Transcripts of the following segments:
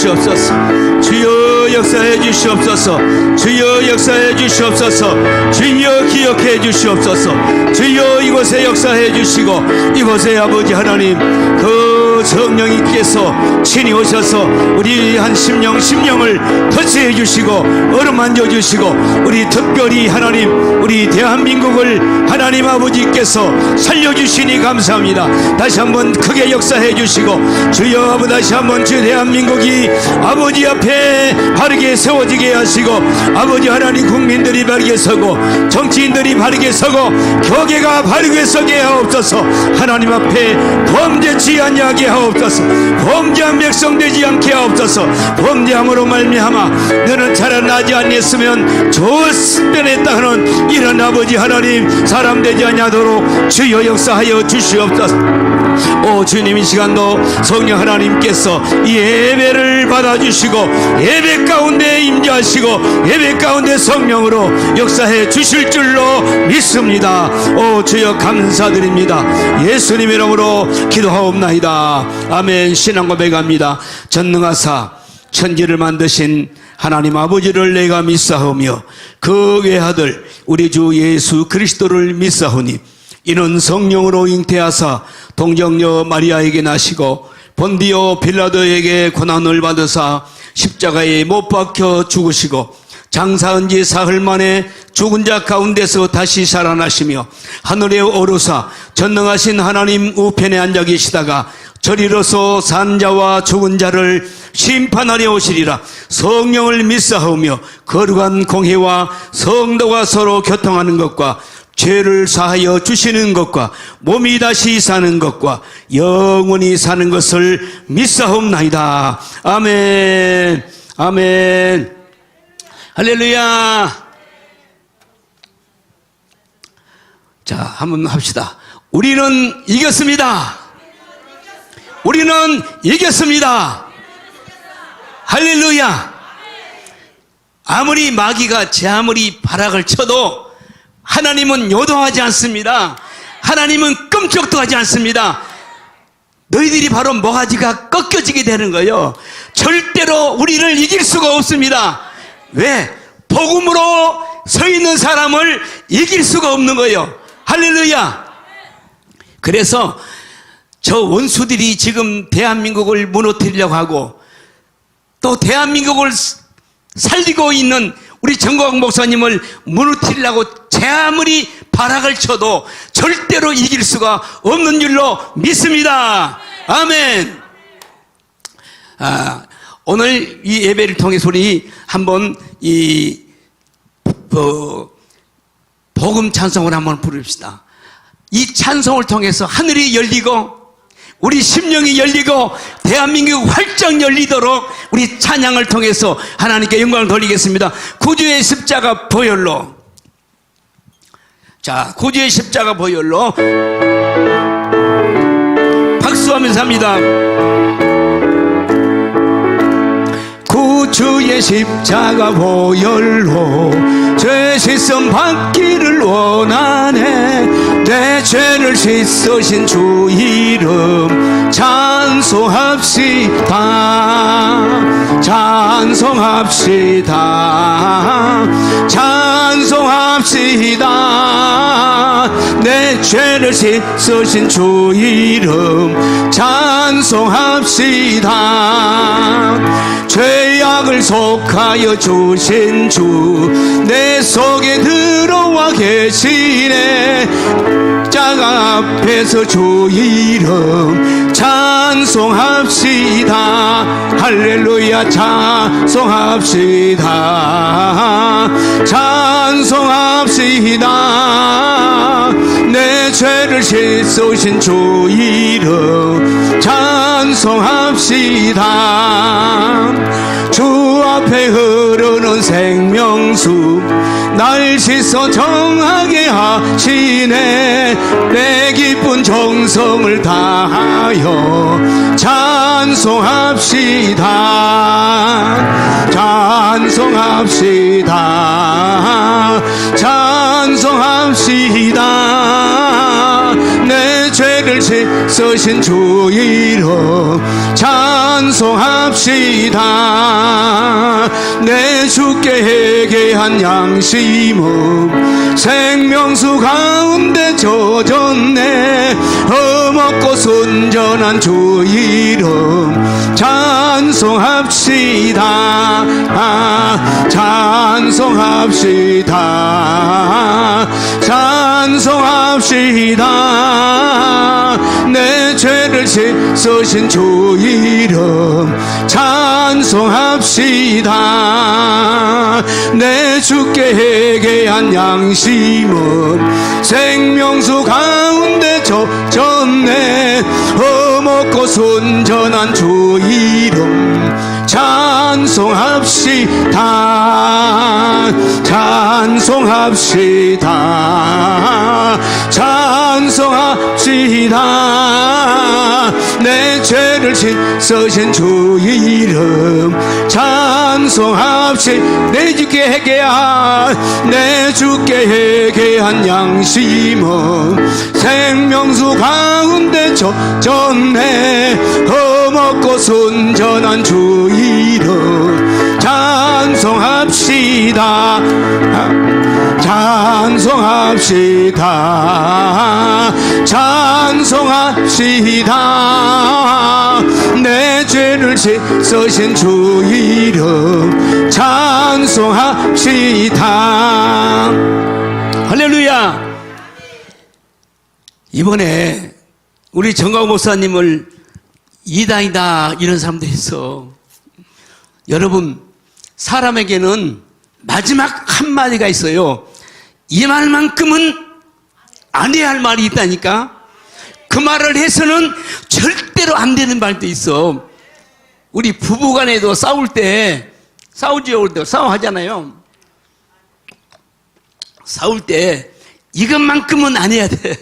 주시옵소서. 주여 역사해 주시옵소서. 주여 역사해 주시옵소서. 주여 기억해 주시옵소서. 주여 이곳에 역사해 주시고, 이곳에 아버지 하나님 그 성령님께서 친히 오셔서 우리 한 심령을 터치해 주시고 어루만져 주시고, 우리 특별히 하나님 우리 대한민국을 하나님 아버지께서 살려주시니 감사합니다. 다시 한번 크게 역사해 주시고, 주여 아버지 다시 한번 주 대한민국이 아버지 앞에 바르게 세워지게 하시고, 아버지 하나님 국민들이 바르게 서고 정치인들이 바르게 서고 교계가 바르게 서게 하옵소서. 하나님 앞에 범죄치 아니하게 하옵소서. 범죄한 백성 되지 않게 하옵소서. 범죄함으로 말미암아 너는 자라나지 아니했으면 좋았으면했다 하는 이런 아버지 하나님 사람 되지 아니하도록 주여 역사하여 주시옵소서. 오 주님, 이 시간도 성령 하나님께서 이 예배를 받아주시고 예배 가운데 임재하시고 예배 가운데 성령으로 역사해 주실 줄로 믿습니다. 오 주여 감사드립니다. 예수님의 이름으로 기도하옵나이다. 아멘. 신앙 고백합니다. 전능하사 천지를 만드신 하나님 아버지를 내가 믿사오며 그 외아들 우리 주 예수 그리스도를 믿사오니 이는 성령으로 잉태하사 동정녀 마리아에게 나시고 본디오 빌라도에게 고난을 받으사 십자가에 못 박혀 죽으시고 장사한 지 사흘 만에 죽은 자 가운데서 다시 살아나시며 하늘에 오르사 전능하신 하나님 우편에 앉아 계시다가 저리로서 산 자와 죽은 자를 심판하려 오시리라. 성령을 믿사오며 거룩한 공회와 성도가 서로 교통하는 것과 죄를 사하여 주시는 것과 몸이 다시 사는 것과 영원히 사는 것을 믿사옵나이다. 아멘. 아멘. 할렐루야. 자, 한번 합시다. 우리는 이겼습니다. 우리는 이겼습니다. 할렐루야. 아무리 마귀가 아무리 발악을 쳐도 하나님은 요동하지 않습니다. 하나님은 끔찍도 하지 않습니다. 너희들이 바로 모가지가 꺾여지게 되는 거예요. 절대로 우리를 이길 수가 없습니다. 왜? 복음으로 서 있는 사람을 이길 수가 없는 거예요. 할렐루야. 그래서 저 원수들이 지금 대한민국을 무너뜨리려고 하고 또 대한민국을 살리고 있는 우리 정광 목사님을 무너뜨리려고 아무리 발악을 쳐도 절대로 이길 수가 없는 줄로 믿습니다. 아멘. 오늘 이 예배를 통해서 우리 한번 이 복음 찬송을 한번 부릅시다. 이 찬송을 통해서 하늘이 열리고 우리 심령이 열리고 대한민국 활짝 열리도록 우리 찬양을 통해서 하나님께 영광을 돌리겠습니다. 구주의 십자가 보혈로. 자, 구주의 십자가 보혈로 박수하면서 합니다. 구주의 십자가 보혈로 죄 씻음 받기를 원하네. 내 죄를 씻으신 주 이름 찬송합시다. 찬송합시다. 찬송합시다. 내 죄를 씻으신 주 이름 찬송합시다. 죄악을 속하여 주신 주 내 속에 들어와 계시네. 십자가 앞에서 주 이름 찬송합시다. 할렐루야. 찬송합시다. 찬송합시다. 내 죄를 씻으신 주 이름 찬송합시다. 주 앞에 흐르는 생명수 날 씻어 정하게 하시네. 내 기쁜 정성을 다하여 찬송합시다. 찬송합시다. 찬송합시다. 내 죄 죄를 씻으신 주 이름 찬송합시다. 내 주께 회개한 양심은 생명수 가운데 젖었네. 험없고 순전한 주 이름 찬송합시다. 찬송합시다. 찬송합시다. 내 죄를 씻으신 주 이름 찬송합시다. 내 주께 회개한 양심은 생명수 가운데 젖었네. 험없고 순전한 주 이름 찬송합시다. 찬송합시다. 찬송합시다. 내 죄를 씻으신 주 이름 찬송합시다. 내 주께 회개한 양심은 생명수 가운데 젖었네. 험없고 순전한 주 이름 찬송합시다. 찬송합시다. 찬송합시다. 내 죄를 씻으신 주 이름 찬송합시다. 할렐루야. 이번에 우리 정광 목사님을 이단이다 이런 사람들이 있어. 여러분, 사람에게는 마지막 한마디가 있어요. 이 말만큼은 안 해야 할 말이 있다니까. 그 말을 해서는 절대로 안 되는 말도 있어. 우리 부부간에도 싸울 때, 싸워하잖아요. 싸울 때 이것만큼은 안 해야 돼.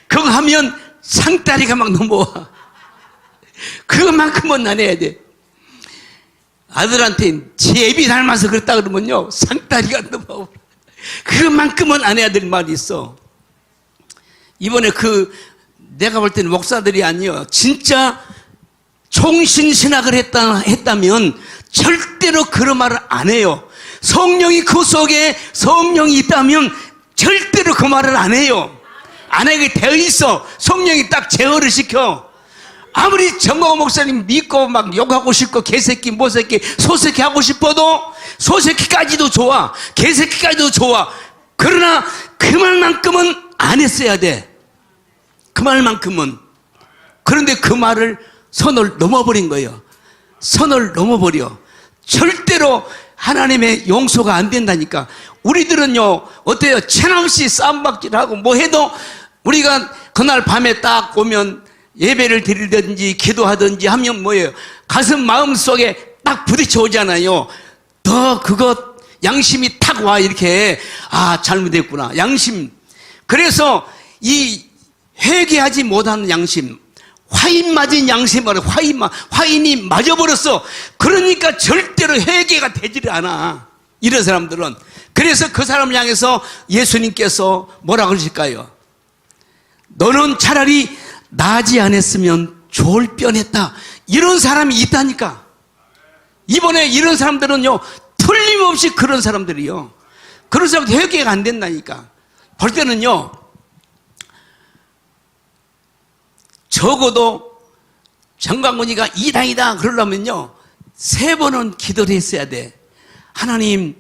그거 하면 상다리가 막 넘어와. 그것만큼은 안 해야 돼. 아들한테 제 애비 닮아서 그랬다 그러면요 상다리가 넘어와. 그것만큼은 안 해야 될 말이 있어. 이번에 내가 볼 때는 목사들이 아니요 진짜 종신신학을 했다면 절대로 그런 말을 안 해요. 성령이 그 속에 성령이 있다면 절대로 그 말을 안 해요. 안 하게 되어 있어. 성령이 딱 제어를 시켜. 아무리 정광호 목사님 믿고 막 욕하고 싶고 개새끼 모새끼 소새끼 하고 싶어도 소새끼까지도 좋아. 개새끼까지도 좋아. 그러나 그 말만큼은 안 했어야 돼. 그 말만큼은. 그런데 그 말을 선을 넘어버린 거예요. 선을 넘어버려. 절대로 하나님의 용서가 안 된다니까. 우리들은요 어때요? 체남없이 싸움박질하고 뭐 해도 우리가 그날 밤에 딱 오면 예배를 드리든지 기도하든지 하면 뭐예요? 가슴 마음속에 딱 부딪혀 오잖아요. 더 그것 양심이 탁 와. 이렇게 잘못했구나 양심. 그래서 이 회개하지 못하는 양심, 화인 맞은 양심으로 화인이 맞아버렸어. 그러니까 절대로 회개가 되지를 않아 이런 사람들은. 그래서 그 사람을 향해서 예수님께서 뭐라 그러실까요? 너는 차라리 나지 않았으면 좋을 뻔했다. 이런 사람이 있다니까. 이번에 이런 사람들은요 틀림없이 그런 사람들이요. 그런 사람들 회개가 안 된다니까. 볼 때는요 적어도 정광훈이가 이당이다 그러려면요 3번은 기도를 했어야 돼. 하나님이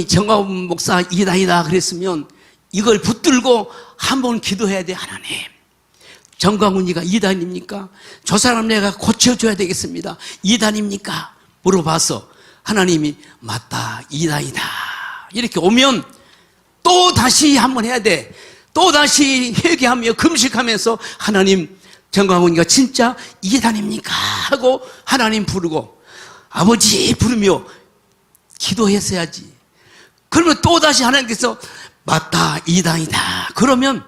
정광훈 목사 이당이다 그랬으면 이걸 붙들고 한번 기도해야 돼. 하나님, 정광훈이가 이단입니까? 저 사람 내가 고쳐줘야 되겠습니다. 이단입니까? 물어봐서 하나님이 맞다 이단이다 이렇게 오면 또 다시 한번 해야 돼. 또 다시 회개하며 금식하면서 하나님, 정광훈이가 진짜 이단입니까? 하고 하나님 부르고 아버지 부르며 기도했어야지. 그러면 또 다시 하나님께서 맞다 이단이다 그러면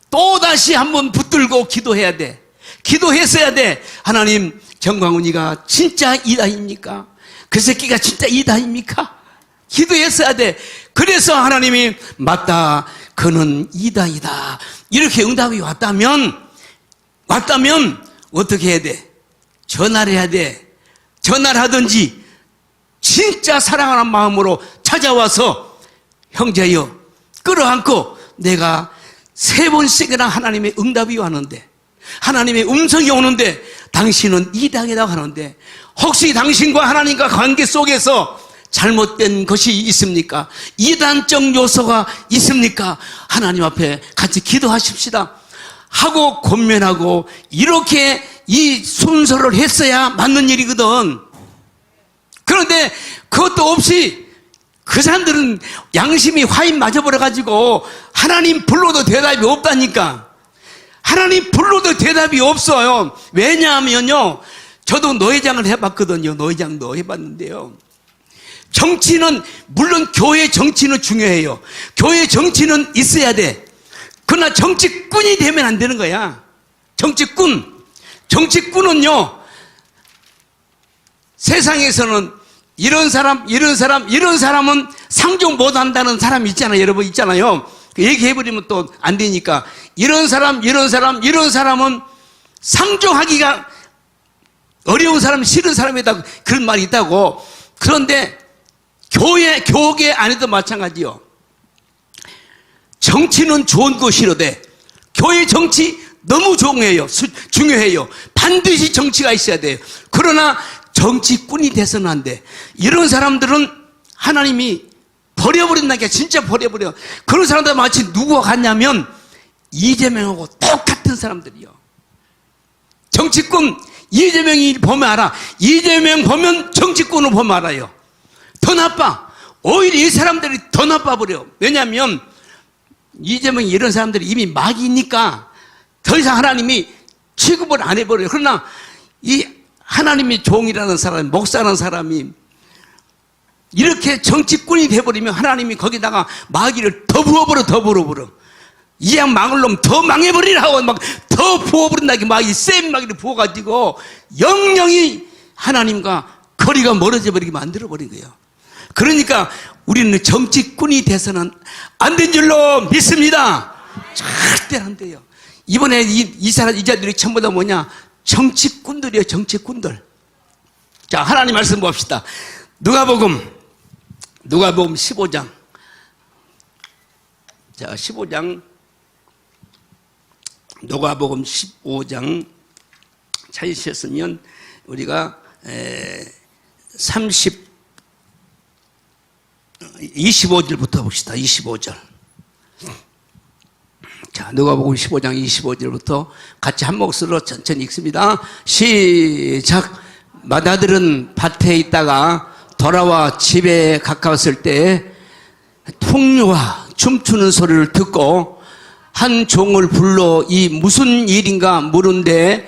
또 다시 한번 붙들고 기도해야 돼. 기도했어야 돼. 하나님, 정광훈이가 진짜 이단입니까? 그 새끼가 진짜 이단입니까? 기도했어야 돼. 그래서 하나님이 맞다 그는 이단이다 이렇게 응답이 왔다면 어떻게 해야 돼? 전화를 해야 돼. 전화를 하든지 진짜 사랑하는 마음으로 찾아와서 형제여 끌어안고 내가 3번씩이나 하나님의 응답이 왔는데, 하나님의 음성이 오는데 당신은 이당이라고 하는데 혹시 당신과 하나님과 관계 속에서 잘못된 것이 있습니까? 이단적 요소가 있습니까? 하나님 앞에 같이 기도하십시다 하고 권면하고, 이렇게 이 순서를 했어야 맞는 일이거든. 그런데 그것도 없이 그 사람들은 양심이 화인 맞아버려가지고 하나님 불러도 대답이 없다니까. 하나님 불러도 대답이 없어요. 왜냐하면요, 저도 노회장을 해봤거든요. 노회장도 해봤는데요, 정치는 물론 교회 정치는 중요해요. 교회 정치는 있어야 돼. 그러나 정치꾼이 되면 안 되는 거야. 정치꾼은요, 세상에서는 이런 사람은 상종 못한다는 사람 있잖아요. 여러분 있잖아요. 얘기해버리면 또 안 되니까. 이런 사람은 상종하기가 어려운 사람, 싫은 사람이다, 그런 말이 있다고. 그런데 교계 안에도 마찬가지요. 정치는 좋은 것이로되 교회 정치 너무 중요해요. 반드시 정치가 있어야 돼요. 그러나 정치꾼이 돼서는 안 돼. 이런 사람들은 하나님이 버려버린다니까. 진짜 버려버려. 그런 사람들 마치 누구와 같냐면 이재명하고 똑같은 사람들이요. 정치꾼 이재명이 보면 알아. 이재명 보면 정치꾼을 보면 알아요. 더 나빠. 오히려 이 사람들이 더 나빠버려. 왜냐하면 이재명이 이런 사람들이 이미 막이니까 더 이상 하나님이 취급을 안 해버려요. 그러나 이 하나님의 종이라는 사람, 목사라는 사람이 이렇게 정치꾼이 돼버리면 하나님이 거기다가 마귀를 더 부어버려. 이 양 망을 놈 더 망해버리라고 막 더 부어버린다기, 마귀 센 마귀를 부어가지고 영영이 하나님과 거리가 멀어져 버리게 만들어버린 거예요. 그러니까 우리는 정치꾼이 돼서는 안 된 줄로 믿습니다. 절대 안 돼요. 이번에 이 자들이 전부 다 뭐냐? 정치꾼들이에요. 정치꾼들. 자, 하나님 말씀 봅시다. 누가복음 15장. 자, 15장. 누가복음 15장 찾으셨으면 우리가 25절부터 봅시다. 25절. 자, 누가복음 15장 25절부터 같이 한 목소리로 천천히 읽습니다. 시작. 맏아들은 밭에 있다가 돌아와 집에 가까웠을 때 풍류와 춤추는 소리를 듣고 한 종을 불러 이 무슨 일인가 물은데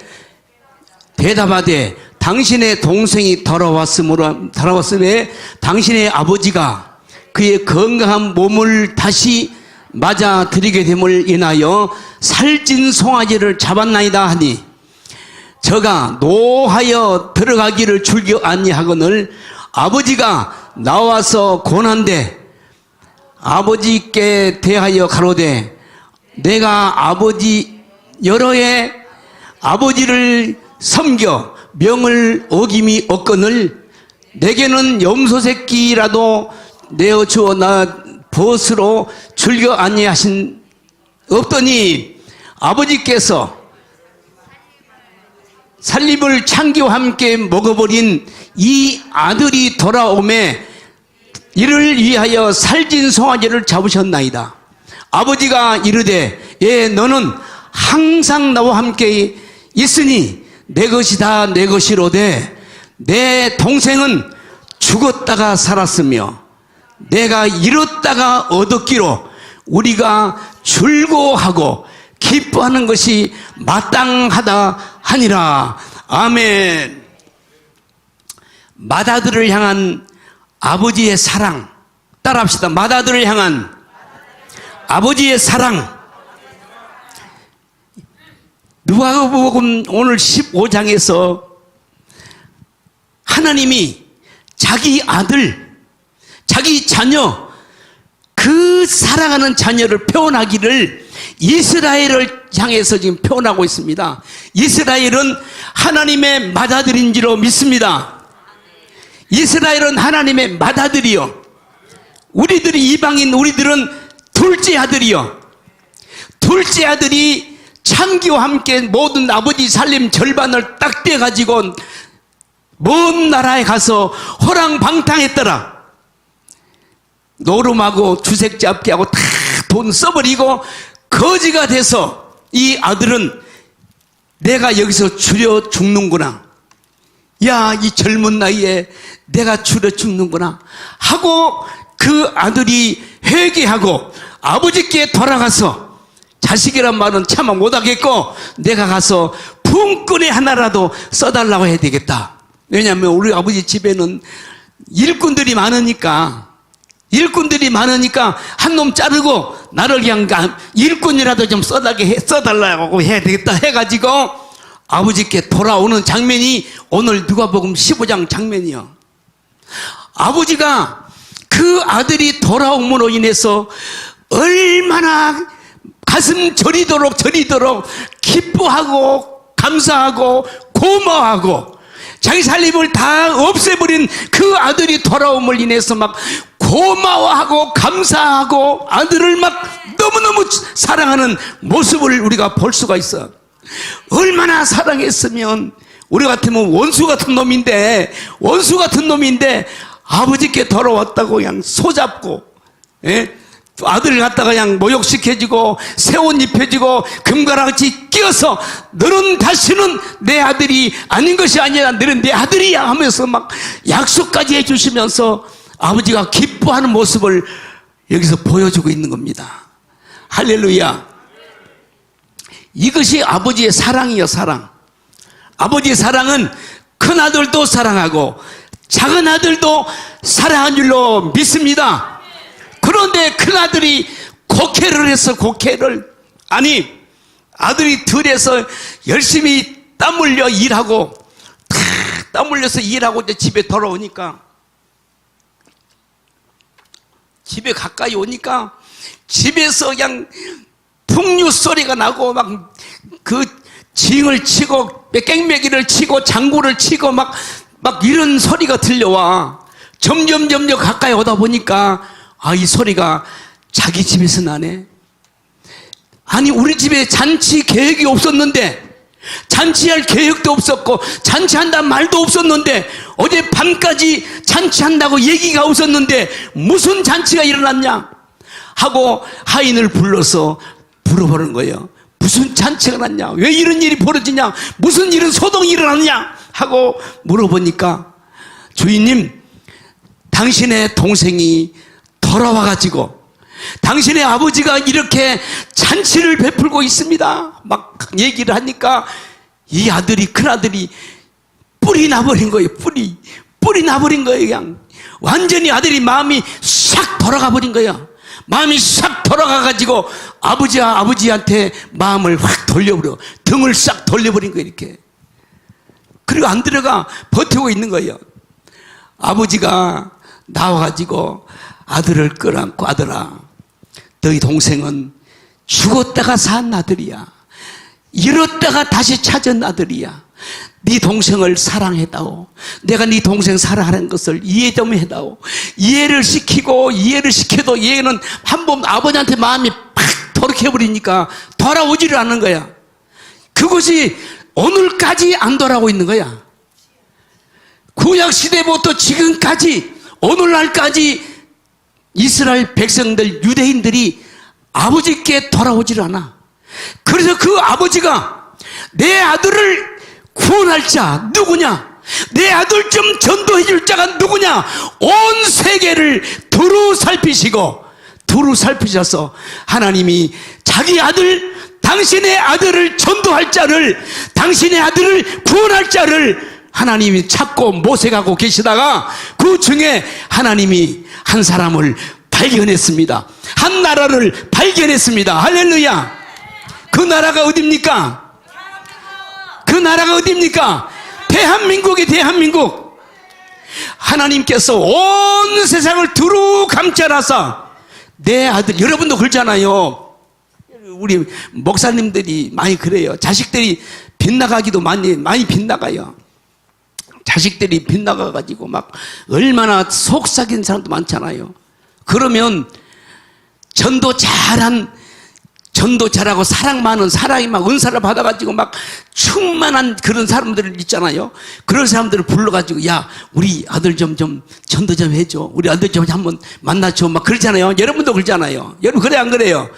대답하되 당신의 동생이 돌아왔음에 당신의 아버지가 그의 건강한 몸을 다시 맞아 드리게 됨을 인하여 살찐 송아지를 잡았나이다 하니 저가 노하여 들어가기를 즐겨 아니하거늘 아버지가 나와서 권한대 아버지께 대하여 가로되 내가 아버지 여러 해 아버지를 섬겨 명을 어김이 없거늘 내게는 염소 새끼라도 내어주어 나 벗으로 즐겨 아니하신 없더니 아버지께서 살림을 창기와 함께 먹어버린 이 아들이 돌아오매 이를 위하여 살찐 송아지를 잡으셨나이다. 아버지가 이르되 예 너는 항상 나와 함께 있으니 내 것이 다 내 것이로되 내 동생은 죽었다가 살았으며 내가 잃었다가 얻었기로 우리가 즐거워하고 기뻐하는 것이 마땅하다 하니라. 아멘. 맏아들을 향한 아버지의 사랑 따라합시다. 맏아들을 향한 아버지의 사랑. 누가복음 오늘 15장에서 하나님이 자기 아들, 자기 자녀, 그 사랑하는 자녀를 표현하기를 이스라엘을 향해서 지금 표현하고 있습니다. 이스라엘은 하나님의 맏아들인지로 믿습니다. 이스라엘은 하나님의 맏아들이요. 우리들이 이방인, 우리들은 둘째 아들이요. 둘째 아들이 창기와 함께 모든 아버지 살림 절반을 딱 떼가지고 먼 나라에 가서 호랑방탕했더라. 노름하고 주색 잡기 하고 다 돈 써버리고 거지가 돼서 이 아들은 내가 여기서 줄여 죽는구나. 야, 이 젊은 나이에 내가 줄여 죽는구나 하고 그 아들이 회개하고 아버지께 돌아가서 자식이란 말은 차마 못하겠고 내가 가서 품꾼의 하나라도 써달라고 해야 되겠다. 왜냐하면 우리 아버지 집에는 일꾼들이 많으니까 한 놈 자르고 나를 그냥 일꾼이라도 좀 써달라고 해야 되겠다 해가지고 아버지께 돌아오는 장면이 오늘 누가복음 15장 장면이요. 아버지가 그 아들이 돌아옴으로 인해서 얼마나 가슴 저리도록 기뻐하고 감사하고 고마워하고 자기 살림을 다 없애버린 그 아들이 돌아옴을 인해서 막 고마워하고 감사하고 아들을 막 너무너무 사랑하는 모습을 우리가 볼 수가 있어. 얼마나 사랑했으면 우리 같으면 원수 같은 놈인데 아버지께 돌아왔다고 그냥 소잡고, 예? 아들을 갖다가 그냥 모욕시켜주고 새 옷 입혀주고 금가락지 끼워서 너는 다시는 내 아들이 아닌 것이 아니라 너는 내 아들이야 하면서 막 약속까지 해주시면서 아버지가 기뻐하는 모습을 여기서 보여주고 있는 겁니다. 할렐루야. 이것이 아버지의 사랑이요, 사랑. 아버지의 사랑은 큰 아들도 사랑하고 작은 아들도 사랑한 줄로 믿습니다. 그런데 큰 아들이 곡해를 했어, 곡해를. 아니, 아들이 들에서 열심히 땀 흘려 일하고, 땀 흘려서 일하고 이제 집에 돌아오니까, 집에 가까이 오니까, 집에서 그냥 풍류 소리가 나고, 막 그 징을 치고, 깽매기를 치고, 장구를 치고, 막 이런 소리가 들려와. 점점 가까이 오다 보니까, 아, 이 소리가 자기 집에서 나네. 아니, 우리 집에 잔치 계획이 없었는데, 잔치할 계획도 없었고, 잔치한다는 말도 없었는데, 어제 밤까지 잔치한다고 얘기가 없었는데, 무슨 잔치가 일어났냐? 하고 하인을 불러서 물어보는 거예요. 무슨 잔치가 났냐? 왜 이런 일이 벌어지냐? 무슨 일은 소동이 일어났냐? 하고 물어보니까, 주인님, 당신의 동생이 돌아와가지고 당신의 아버지가 이렇게 잔치를 베풀고 있습니다. 막 얘기를 하니까 이 아들이, 큰 아들이 뿔이 나버린 거예요. 뿔이 나버린 거예요. 그냥 완전히 아들이 마음이 싹 돌아가 버린 거예요. 마음이 싹 돌아가가지고 아버지한테 마음을 확 돌려버려. 등을 싹 돌려버린 거예요. 이렇게. 그리고 안 들어가 버티고 있는 거예요. 아버지가 나와가지고 아들을 끌어안고, 아들아, 너희 동생은 죽었다가 산 아들이야. 잃었다가 다시 찾은 아들이야. 네 동생을 사랑해다오. 내가 네 동생 사랑하는 것을 이해 좀 해다오. 이해를 시켜도 얘는 한번 아버지한테 마음이 팍 돌이켜버리니까 돌아오지를 않는 거야. 그것이 오늘까지 안 돌아오고 있는 거야. 구약시대부터 지금까지 오늘날까지 이스라엘 백성들, 유대인들이 아버지께 돌아오질 않아. 그래서 그 아버지가 내 아들을 구원할 자 누구냐? 내 아들 좀 전도해 줄 자가 누구냐? 온 세계를 두루 살피셔서 하나님이 자기 아들, 당신의 아들을 전도할 자를, 당신의 아들을 구원할 자를 하나님이 찾고 모색하고 계시다가 그 중에 하나님이 한 사람을 발견했습니다. 한 나라를 발견했습니다. 할렐루야. 그 나라가 어딥니까? 그 나라가 어딥니까? 대한민국이 대한민국. 하나님께서 온 세상을 두루 감찰하사 내 아들, 여러분도 그러잖아요. 우리 목사님들이 많이 그래요. 자식들이 빗나가기도 많이 빗나가요. 자식들이 빗나가가지고 막 얼마나 속삭인 사람도 많잖아요. 그러면 전도 잘하고 사랑 많은, 사랑이 막 은사를 받아가지고 막 충만한 그런 사람들 있잖아요. 그런 사람들을 불러가지고, 야, 우리 아들 좀 전도 좀 해줘. 우리 아들 좀 한번 만나줘. 막 그러잖아요. 여러분도 그러잖아요. 여러분, 그래, 안 그래요?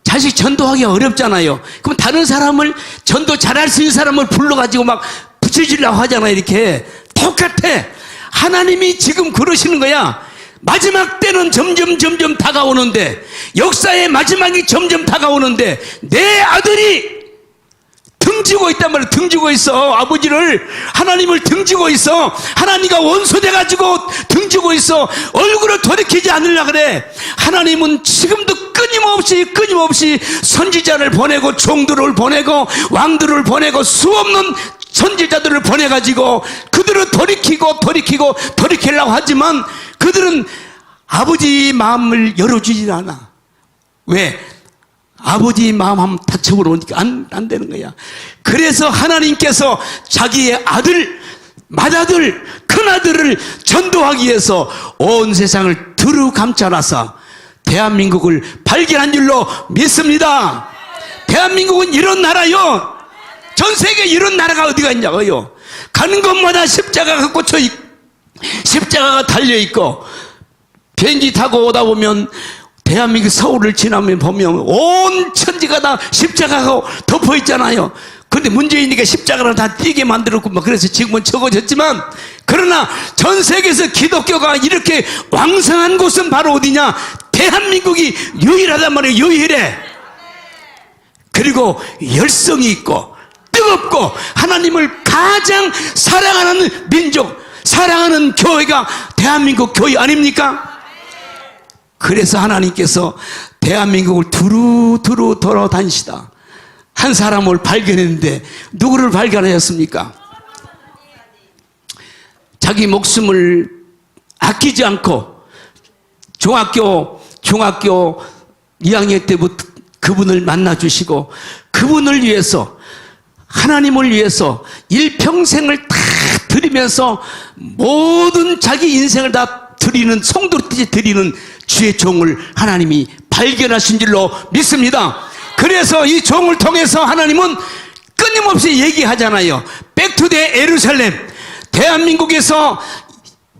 자식 전도하기 어렵잖아요. 그럼 다른 사람을, 전도 잘할 수 있는 사람을 불러가지고 막 붙여주려고 하잖아요. 이렇게. 똑같아. 하나님이 지금 그러시는 거야. 마지막 때는 점점 다가오는데, 역사의 마지막이 점점 다가오는데, 내 아들이 등지고 있단 말이야. 등지고 있어. 아버지를, 하나님을 등지고 있어. 하나님과 원수돼가지고 등지고 있어. 얼굴을 돌이키지 않으려고 그래. 하나님은 지금도 끊임없이 선지자를 보내고, 종들을 보내고, 왕들을 보내고, 수없는 선지자들을 보내가지고 그들을 돌이키려고 하지만 그들은 아버지 마음을 열어주질 않아. 왜? 아버지 마음 한번 다쳐보니까 안 되는 거야. 그래서 하나님께서 자기의 아들, 맏아들, 큰아들을 전도하기 위해서 온 세상을 두루 감싸놔서 대한민국을 발견한 줄로 믿습니다. 대한민국은 이런 나라요. 전 세계에 이런 나라가 어디가 있냐고요. 가는 곳마다 십자가가 꽂혀있고, 십자가가 달려있고, 비행기 타고 오다 보면 대한민국 서울을 지나면 보면 온 천지가 다 십자가가 덮어있잖아요. 근데 문재인이가 십자가를 다 띄게 만들었고, 그래서 지금은 적어졌지만, 그러나 전 세계에서 기독교가 이렇게 왕성한 곳은 바로 어디냐? 대한민국이 유일하단 말이에요. 유일해. 그리고 열성이 있고, 뜨겁고 하나님을 가장 사랑하는 민족, 사랑하는 교회가 대한민국 교회 아닙니까? 그래서 하나님께서 대한민국을 두루 돌아다니시다 한 사람을 발견했는데 누구를 발견하셨습니까? 자기 목숨을 아끼지 않고 중학교 2학년 때부터 그분을 만나주시고, 그분을 위해서, 하나님을 위해서 일평생을 다 드리면서 모든 자기 인생을 다 드리는, 성도들이 드리는 주의 종을 하나님이 발견하신 줄로 믿습니다. 그래서 이 종을 통해서 하나님은 끊임없이 얘기하잖아요. 백투더 예루살렘. 대한민국에서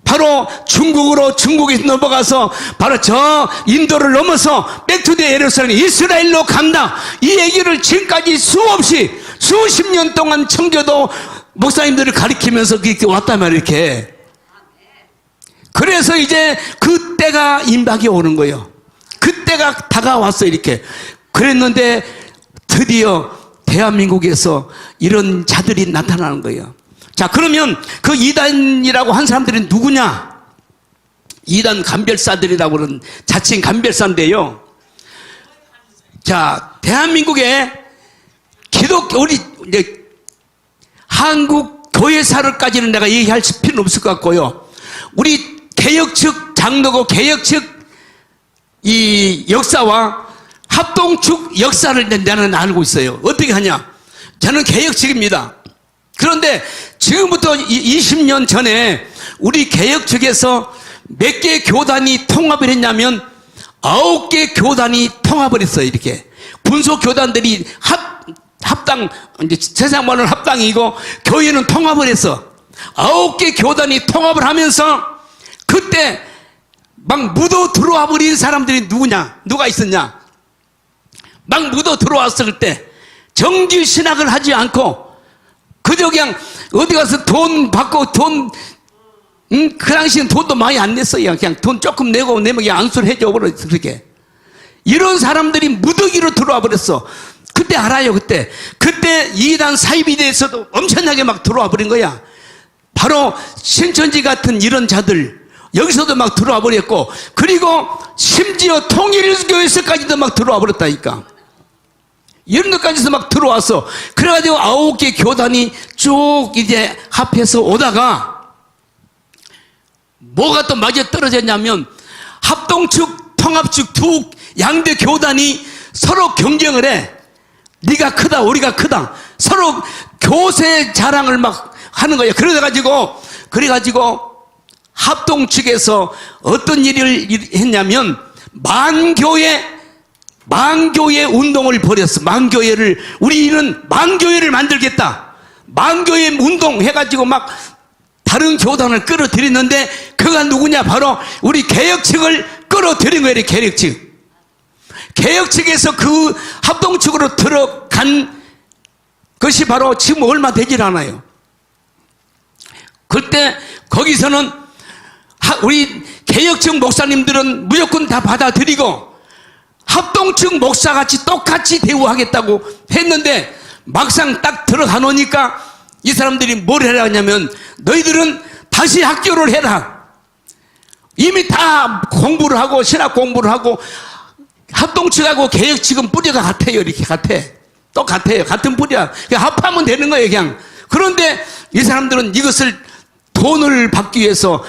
바로 중국에서 넘어가서 바로 저 인도를 넘어서 백투더 예루살렘, 이스라엘로 간다. 이 얘기를 지금까지 수십 년 동안 청교도 목사님들을 가리키면서 이렇게 왔단 말이에요. 이렇게. 그래서 이제 그 때가 임박이 오는 거예요. 그 때가 다가왔어. 이렇게. 그랬는데 드디어 대한민국에서 이런 자들이 나타나는 거예요. 자, 그러면 그 이단이라고 한 사람들은 누구냐? 이단 간별사들이라고 그러는 자칭 간별사인데요. 자, 대한민국에 우리 이제 한국 교회사를까지는 내가 얘기할 필요는 없을 것 같고요. 우리 개혁 측 장로고 개혁 측 이 역사와 합동 측 역사를 나는 알고 있어요. 어떻게 하냐? 저는 개혁 측입니다. 그런데 지금부터 20년 전에 우리 개혁 측에서 몇 개 교단이 통합을 했냐면 9개 교단이 통합을 했어요. 이렇게 군소 교단들이 합당, 이제 세상 말로는 합당이고 교회는 통합을 했어. 9개 교단이 통합을 하면서 그때 막 묻어 들어와 버린 사람들이 누가 있었냐? 막 묻어 들어왔어. 그때 정규 신학을 하지 않고 그저 그냥 어디 가서 돈 받고 그 당시엔 돈도 많이 안 냈어요. 그냥 돈 조금 내면 그냥 안수를 해줘 버렸어. 그렇게. 이런 사람들이 무더기로 들어와 버렸어. 그때 알아요. 그때 이단 사입에 대해서도 엄청나게 막 들어와 버린 거야. 바로 신천지 같은 이런 자들 여기서도 막 들어와 버렸고, 그리고 심지어 통일교에서까지도 막 들어와 버렸다니까. 이런 것까지도 막 들어와서, 그래가지고 9개 교단이 쭉 이제 합해서 오다가 뭐가 또 맞아 떨어졌냐면 합동측 통합측 두 양대 교단이 서로 경쟁을 해. 네가 크다, 우리가 크다. 서로 교세 자랑을 막 하는 거예요. 그래가지고 합동 측에서 어떤 일을 했냐면 만교회 운동을 벌였어. 우리는 만교회를 만들겠다. 만교회 운동 해가지고 막 다른 교단을 끌어들였는데 그가 누구냐? 바로 우리 개혁측을 끌어들인 거예요. 개혁측에서 그 합동측으로 들어간 것이 바로 지금 얼마 되질 않아요. 그때 거기서는 우리 개혁측 목사님들은 무조건 다 받아들이고 합동측 목사같이 똑같이 대우하겠다고 했는데 막상 딱 들어가 놓으니까 이 사람들이 뭘 해라 하냐면 너희들은 다시 학교를 해라. 이미 다 공부를 하고 신학 공부를 하고 합동측하고 개혁측은 뿌리가 같아요. 이렇게 똑같아요. 같은 뿌리야. 그냥 합하면 되는 거예요. 그냥. 그런데 이 사람들은 이것을 돈을 받기 위해서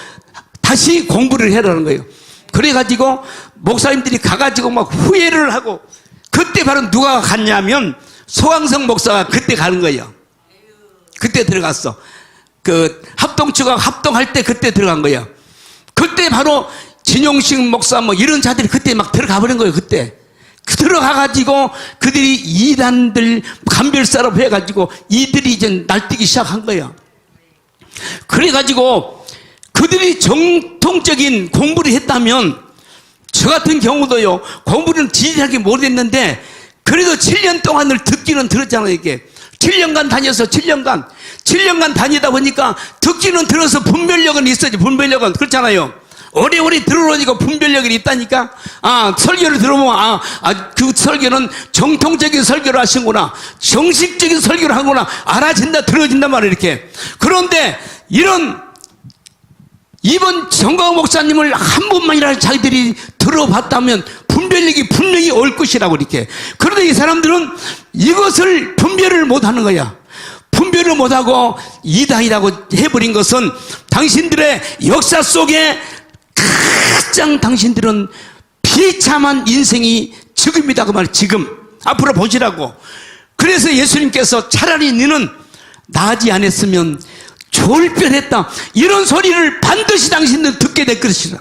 다시 공부를 해라는 거예요. 그래가지고 목사님들이 가가지고 막 후회를 하고 그때 바로 누가 갔냐면 소강성 목사가 그때 가는 거예요. 그때 들어갔어. 그 합동측하고 합동할 때 그때 들어간 거예요. 그때 바로 진용식 목사 뭐 이런 자들이 그때 막 들어가 버린 거예요. 그때 들어가가지고 그들이 이단들 감별사로 해가지고 이들이 이제 날뛰기 시작한 거예요. 그래가지고 그들이 정통적인 공부를 했다면 저 같은 경우도요, 공부는 지질하게 못했는데 그래도 7년 동안을 듣기는 들었잖아요. 이게 7년간 다녀서 7년간 다니다 보니까 듣기는 들어서 분별력은 있어야지. 분별력은 그렇잖아요. 오래오래 들어오니까 분별력이 있다니까. 설교를 들어보면 그 설교는 정통적인 설교를 하신구나, 정식적인 설교를 하는구나 알아진다, 들어진단 말이에요. 이렇게. 그런데 이번 정광 목사님을 한 번만이라도 자기들이 들어봤다면 분별력이 분명히 올 것이라고 이렇게. 그런데 이 사람들은 이것을 분별을 못하는 거야. 분별을 못하고 이단이라고 해버린 것은 당신들의 역사 속에 가장 당신들은 비참한 인생이 지금이다 그 말이야. 지금 앞으로 보시라고. 그래서 예수님께서 차라리 너는 나지 않았으면 좋을 뻔했다, 이런 소리를 반드시 당신들 듣게 될 것이라.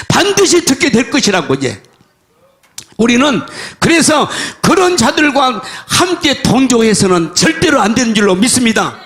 반드시 듣게 될 것이라고. 이제 우리는 그래서 그런 자들과 함께 동조해서는 절대로 안 되는 줄로 믿습니다.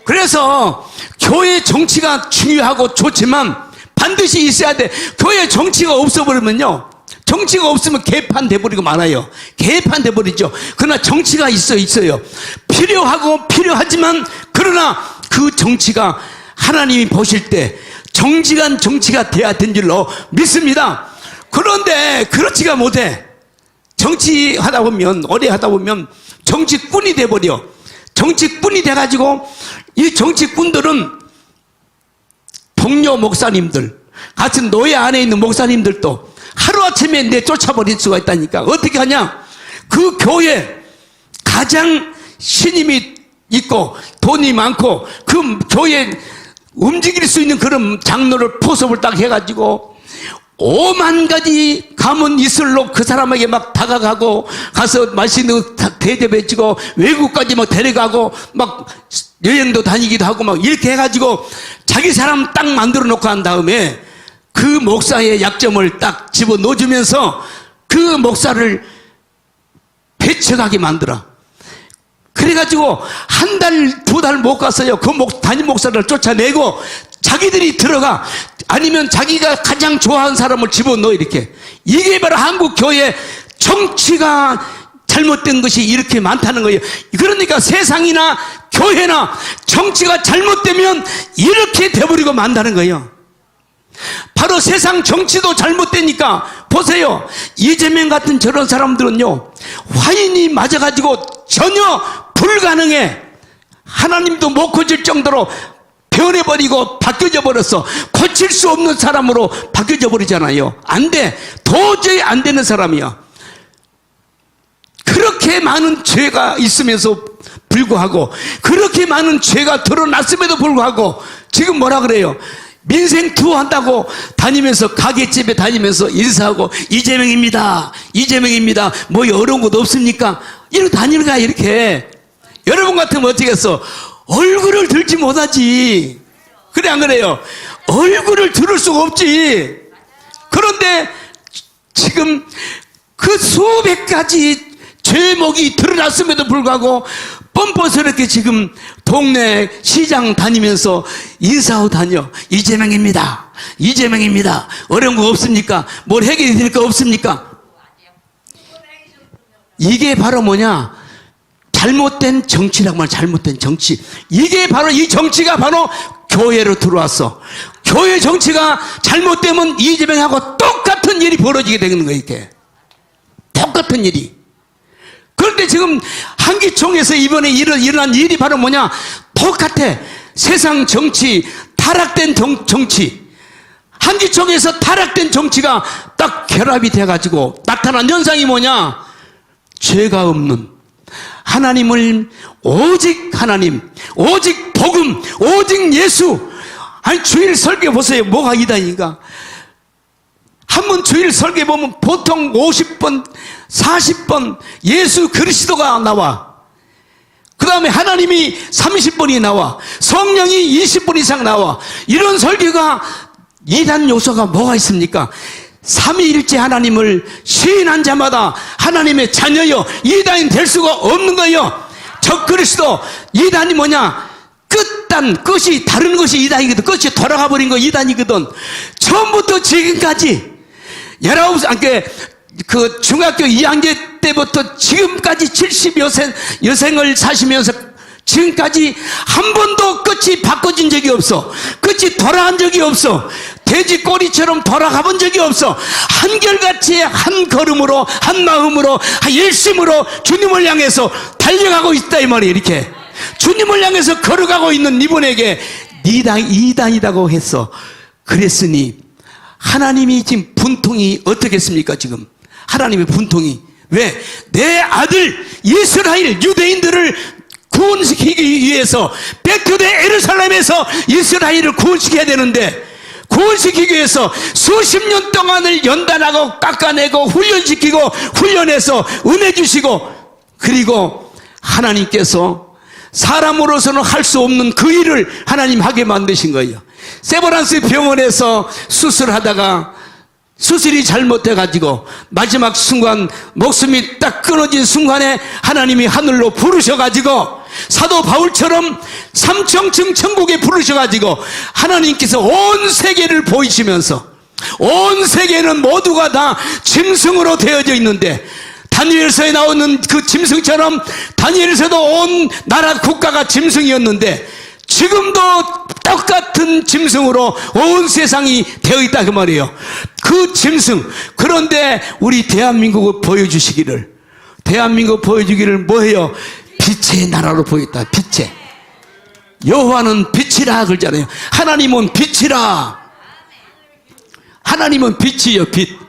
그래서 교회 정치가 중요하고 좋지만 반드시 있어야 돼. 교회 정치가 없어버리면요, 정치가 없으면 개판 돼버리고 말아요. 개판 돼버리죠. 그러나 정치가 있어요. 필요하지만 그러나 그 정치가 하나님이 보실 때 정직한 정치가 돼야 된 줄로 믿습니다. 그런데 그렇지가 못해. 정치하다 보면, 오래 하다 보면 정치꾼이 돼버려. 정치꾼이 돼가지고 이 정치꾼들은 동료 목사님들, 같은 노예 안에 있는 목사님들도 하루아침에 내쫓아버릴 수가 있다니까. 어떻게 하냐? 그 교회 가장 신임이 있고 돈이 많고 그 교회 움직일 수 있는 그런 장로를 포섭을 딱 해가지고 5만 가지 가문 이슬로 그 사람에게 막 다가가고 가서 맛있는 거 대접해주고 외국까지 막 데려가고 막 여행도 다니기도 하고 막 이렇게 해가지고 자기 사람 딱 만들어 놓고 한 다음에 그 목사의 약점을 딱 집어넣어주면서 그 목사를 배척하게 만들어. 그래가지고 한 달, 두 달 못 갔어요. 그 담임 목사를 쫓아내고 자기들이 들어가. 아니면 자기가 가장 좋아하는 사람을 집어넣어 이렇게. 이게 바로 한국 교회 정치가 잘못된 것이 이렇게 많다는 거예요. 그러니까 세상이나 교회나 정치가 잘못되면 이렇게 돼버리고 만다는 거예요. 바로 세상 정치도 잘못되니까 보세요. 이재명 같은 저런 사람들은요, 화인이 맞아가지고 전혀 불가능해. 하나님도 못 고칠 정도로 변해버리고 바뀌어져 버렸어. 고칠 수 없는 사람으로 바뀌어져 버리잖아요. 안 돼. 도저히 안 되는 사람이야. 그렇게 많은 죄가 있으면서 불구하고, 그렇게 많은 죄가 드러났음에도 불구하고 지금 뭐라 그래요? 민생 투어 한다고 다니면서 가게집에 다니면서 인사하고 이재명입니다. 이재명입니다. 뭐 어려운 것도 없습니까? 이러고 다니는 거야 이렇게. 여러분 같으면 어떻게 했어? 얼굴을 들지 못하지. 그래 안 그래요? 얼굴을 들을 수가 없지. 그런데 지금 그 수백 가지 죄목이 드러났음에도 불구하고 뻔뻔스럽게 지금 동네 시장 다니면서 인사하고 다녀. 이재명입니다. 이재명입니다. 어려운 거 없습니까? 뭘 해결이 될 거 없습니까? 이게 바로 뭐냐? 잘못된 정치라고 말. 잘못된 정치. 이게 바로 이 정치가 바로 교회로 들어왔어. 교회 정치가 잘못되면 이재명하고 똑같은 일이 벌어지게 되는 거야 이게. 똑같은 일이. 그런데 지금 한기총에서 이번에 일어난 일이 바로 뭐냐? 똑같아. 세상 정치, 타락된 정치. 한기총에서 타락된 정치가 딱 결합이 돼가지고 나타난 현상이 뭐냐? 죄가 없는 하나님을 오직 하나님, 오직 복음, 오직 예수. 아니 주일 설교 보세요. 뭐가 이단인가? 한번 주일 설교 보면 보통 50번, 40번 예수 그리스도가 나와. 그 다음에 하나님이 30번이 나와. 성령이 20번 이상 나와. 이런 설교가 이단 요소가 뭐가 있습니까? 삼위일체 하나님을 시인한 자마다 하나님의 자녀여 이단이 될 수가 없는 거예요. 적그리스도. 이단이 뭐냐? 끝이 다른 것이 이단이거든. 끝이 돌아가 버린 거 이단이거든. 처음부터 지금까지 19살, 그 중학교 2학년 때부터 지금까지 70여생을 사시면서 지금까지 한 번도 끝이 바꿔진 적이 없어. 끝이 돌아간 적이 없어. 돼지 꼬리처럼 돌아가 본 적이 없어. 한결같이 한 걸음으로, 한 마음으로, 한 일심으로 주님을 향해서 달려가고 있다 이 말이에요. 이렇게 주님을 향해서 걸어가고 있는 이분에게 이단이라고 했어. 그랬으니 하나님이 지금 분통이 어떻겠습니까? 지금 하나님의 분통이 왜? 내 아들 이스라엘 유대인들을 구원시키기 위해서 백투데 예루살렘에서 이스라엘을 구원시켜야 되는데, 구원시키기 위해서 수십 년 동안을 연단하고 깎아내고 훈련시키고 훈련해서 은혜 주시고, 그리고 하나님께서 사람으로서는 할 수 없는 그 일을 하나님 하게 만드신 거예요. 세브란스 병원에서 수술하다가 수술이 잘못돼가지고 마지막 순간 목숨이 딱 끊어진 순간에 하나님이 하늘로 부르셔가지고 사도 바울처럼 삼청층 천국에 부르셔가지고 하나님께서 온 세계를 보이시면서, 온 세계는 모두가 다 짐승으로 되어져 있는데 다니엘서에 나오는 그 짐승처럼 다니엘서도 온 나라 국가가 짐승이었는데 지금도 똑같은 짐승으로 온 세상이 되어 있다 그 말이에요. 그 짐승. 그런데 우리 대한민국을 보여주시기를, 대한민국 보여주기를 뭐해요? 빛의 나라로 보였다. 빛의. 여호와는 빛이라 그러잖아요. 하나님은 빛이라. 하나님은 빛이요, 빛.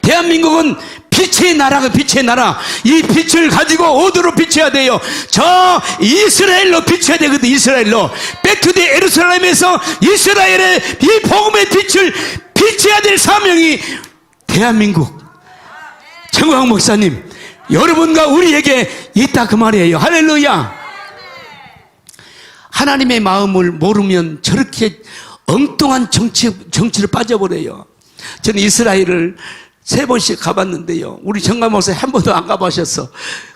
대한민국은 빛의 나라가 빛의 나라. 이 빛을 가지고 어디로 비춰야 돼요? 저 이스라엘로 비춰야 되거든. 이스라엘로. 백투데 예루살렘에서 이스라엘의 이 복음의 빛을 비춰야 될 사명이 대한민국 정광 목사님 여러분과 우리에게 있다 그 말이에요. 할렐루야. 하나님의 마음을 모르면 저렇게 엉뚱한 정치를 빠져버려요. 저는 이스라엘을 3번씩 가봤는데요. 우리 정감 목사 한 번도 안 가보셨어.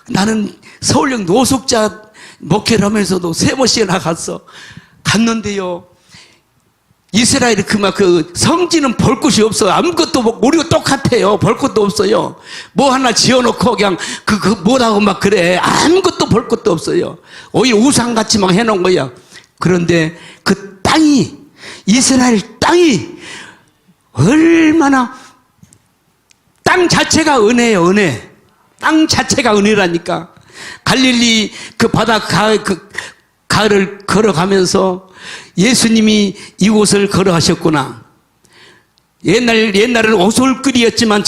나는 서울역 노숙자 목회를 하면서도 3번씩이나 갔는데요. 이스라엘이 그 성지는 볼 곳이 없어요. 아무것도 우리가 똑같아요. 볼 것도 없어요. 뭐 하나 지어놓고 그냥 뭐라고 막 그래. 아무것도 볼 것도 없어요. 오히려 우상같이 막 해놓은 거야. 그런데 그 땅이, 이스라엘 땅이 얼마나, 땅 자체가 은혜예요. 은혜. 땅 자체가 은혜라니까. 갈릴리 그 바다 가을을 걸어가면서 예수님이 이곳을 걸어가셨구나. 옛날에는 오솔길이었지만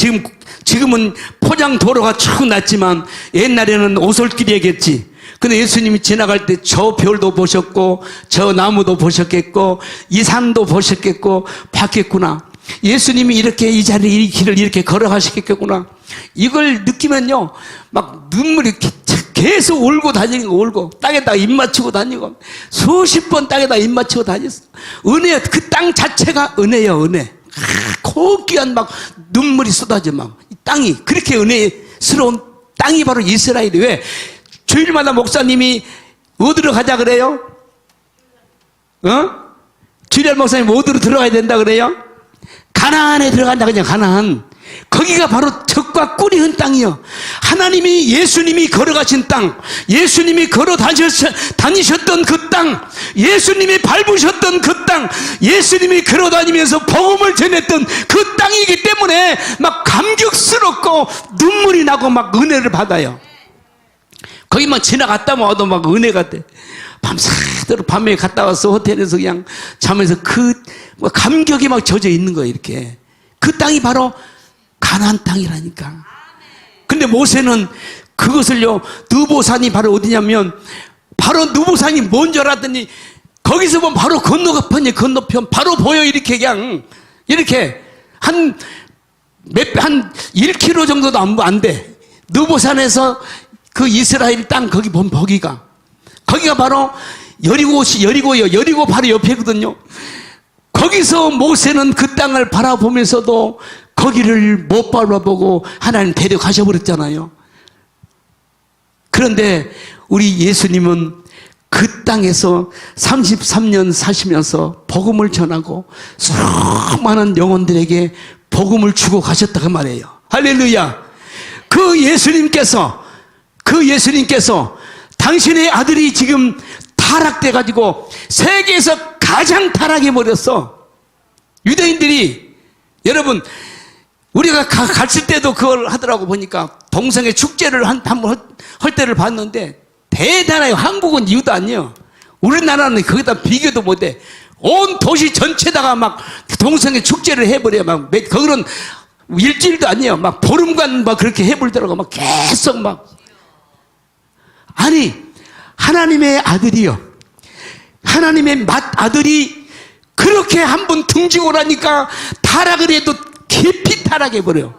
지금은 포장 도로가 쭉 났지만 옛날에는 오솔길이었겠지. 근데 예수님이 지나갈 때 저 별도 보셨고 저 나무도 보셨겠고 이 산도 보셨겠고 봤겠구나. 예수님이 이렇게 이 자리에 이 길을 이렇게 걸어가시겠구나. 이걸 느끼면요, 막 눈물이 계속 울고 다니는 거, 울고 땅에다가 입 맞추고 다니고 수십 번 땅에다가 입 맞추고 다녔어. 은혜, 그 땅 자체가 은혜요, 은혜. 고귀한 막 눈물이 쏟아져 막. 이 땅이 그렇게 은혜스러운 땅이 바로 이스라엘이. 왜 주일마다 목사님이 어디로 가자 그래요? 주일 목사님 어디로 들어가야 된다 그래요? 가나안에 들어간다 그냥. 가나안. 거기가 바로 적과 꿀이 흔 땅이요. 하나님이, 예수님이 걸어가신 땅, 예수님이 걸어 다니셨던 그 땅, 예수님이 밟으셨던 그 땅, 예수님이 걸어 다니면서 복음을 전했던 그 땅이기 때문에 막 감격스럽고 눈물이 나고 막 은혜를 받아요. 거기만 지나갔다 와도 막 은혜가 돼. 밤새도록 밤에 갔다 와서 호텔에서 그냥 자면서 그 감격이 막 젖어 있는 거예요, 이렇게. 그 땅이 바로 가나안 땅이라니까. 근데 모세는 그것을요, 느보산이 바로 어디냐면, 바로 느보산이 뭔 줄 알았더니, 거기서 보면 바로 건너편이에요, 건너편. 바로 보여, 이렇게 그냥. 이렇게. 한 1km 정도도 안 돼. 느보산에서 그 이스라엘 땅, 거기 보면 거기가 바로 여리고요. 여리고 바로 옆에거든요. 거기서 모세는 그 땅을 바라보면서도 거기를 못 바라보고 하나님 데려가셔버렸잖아요. 그런데 우리 예수님은 그 땅에서 33년 사시면서 복음을 전하고 수많은 영혼들에게 복음을 주고 가셨다고 말해요. 할렐루야. 그 예수님께서 당신의 아들이 지금 타락돼 가지고 세계에서 가장 타락해버렸어. 유대인들이, 여러분, 우리가 갔을 때도 그걸 하더라고. 보니까 동성애 축제를 한번 할 때를 봤는데 대단해요. 한국은 이유도 아니에요. 우리나라는 거기다 비교도 못해. 온 도시 전체다가 막 동성애 축제를 해버려요. 막 그거는 일주일도 아니에요. 막 보름간 막 그렇게 해버리더라고. 막 계속 막. 아니, 하나님의 아들이요, 하나님의 맏아들이 그렇게 한 번 등지고 나니까 타락을 해도 깊이 타락해버려요.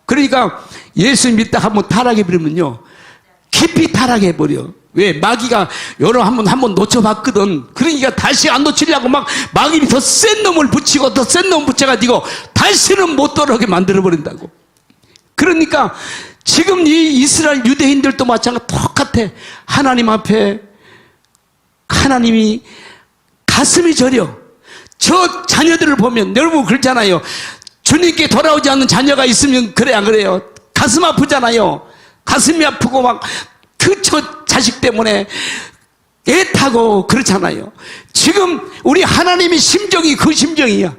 그러니까 예수 믿다 한번 타락해버리면요, 깊이 타락해버려. 왜? 마귀가 한번 놓쳐봤거든. 그러니까 다시 안 놓치려고 막 마귀는 더 센 놈을 붙이고 더 센 놈을 붙여가지고 다시는 못 돌아오게 만들어버린다고. 그러니까 지금 이 이스라엘 유대인들도 마찬가지 똑같아. 하나님 앞에 하나님이 가슴이 저려. 저 자녀들을 보면, 여러분 그렇잖아요. 주님께 돌아오지 않는 자녀가 있으면 그래 안 그래요? 가슴 아프잖아요. 가슴이 아프고 막 저 자식 때문에 애타고 그렇잖아요. 지금 우리 하나님의 심정이 그 심정이야.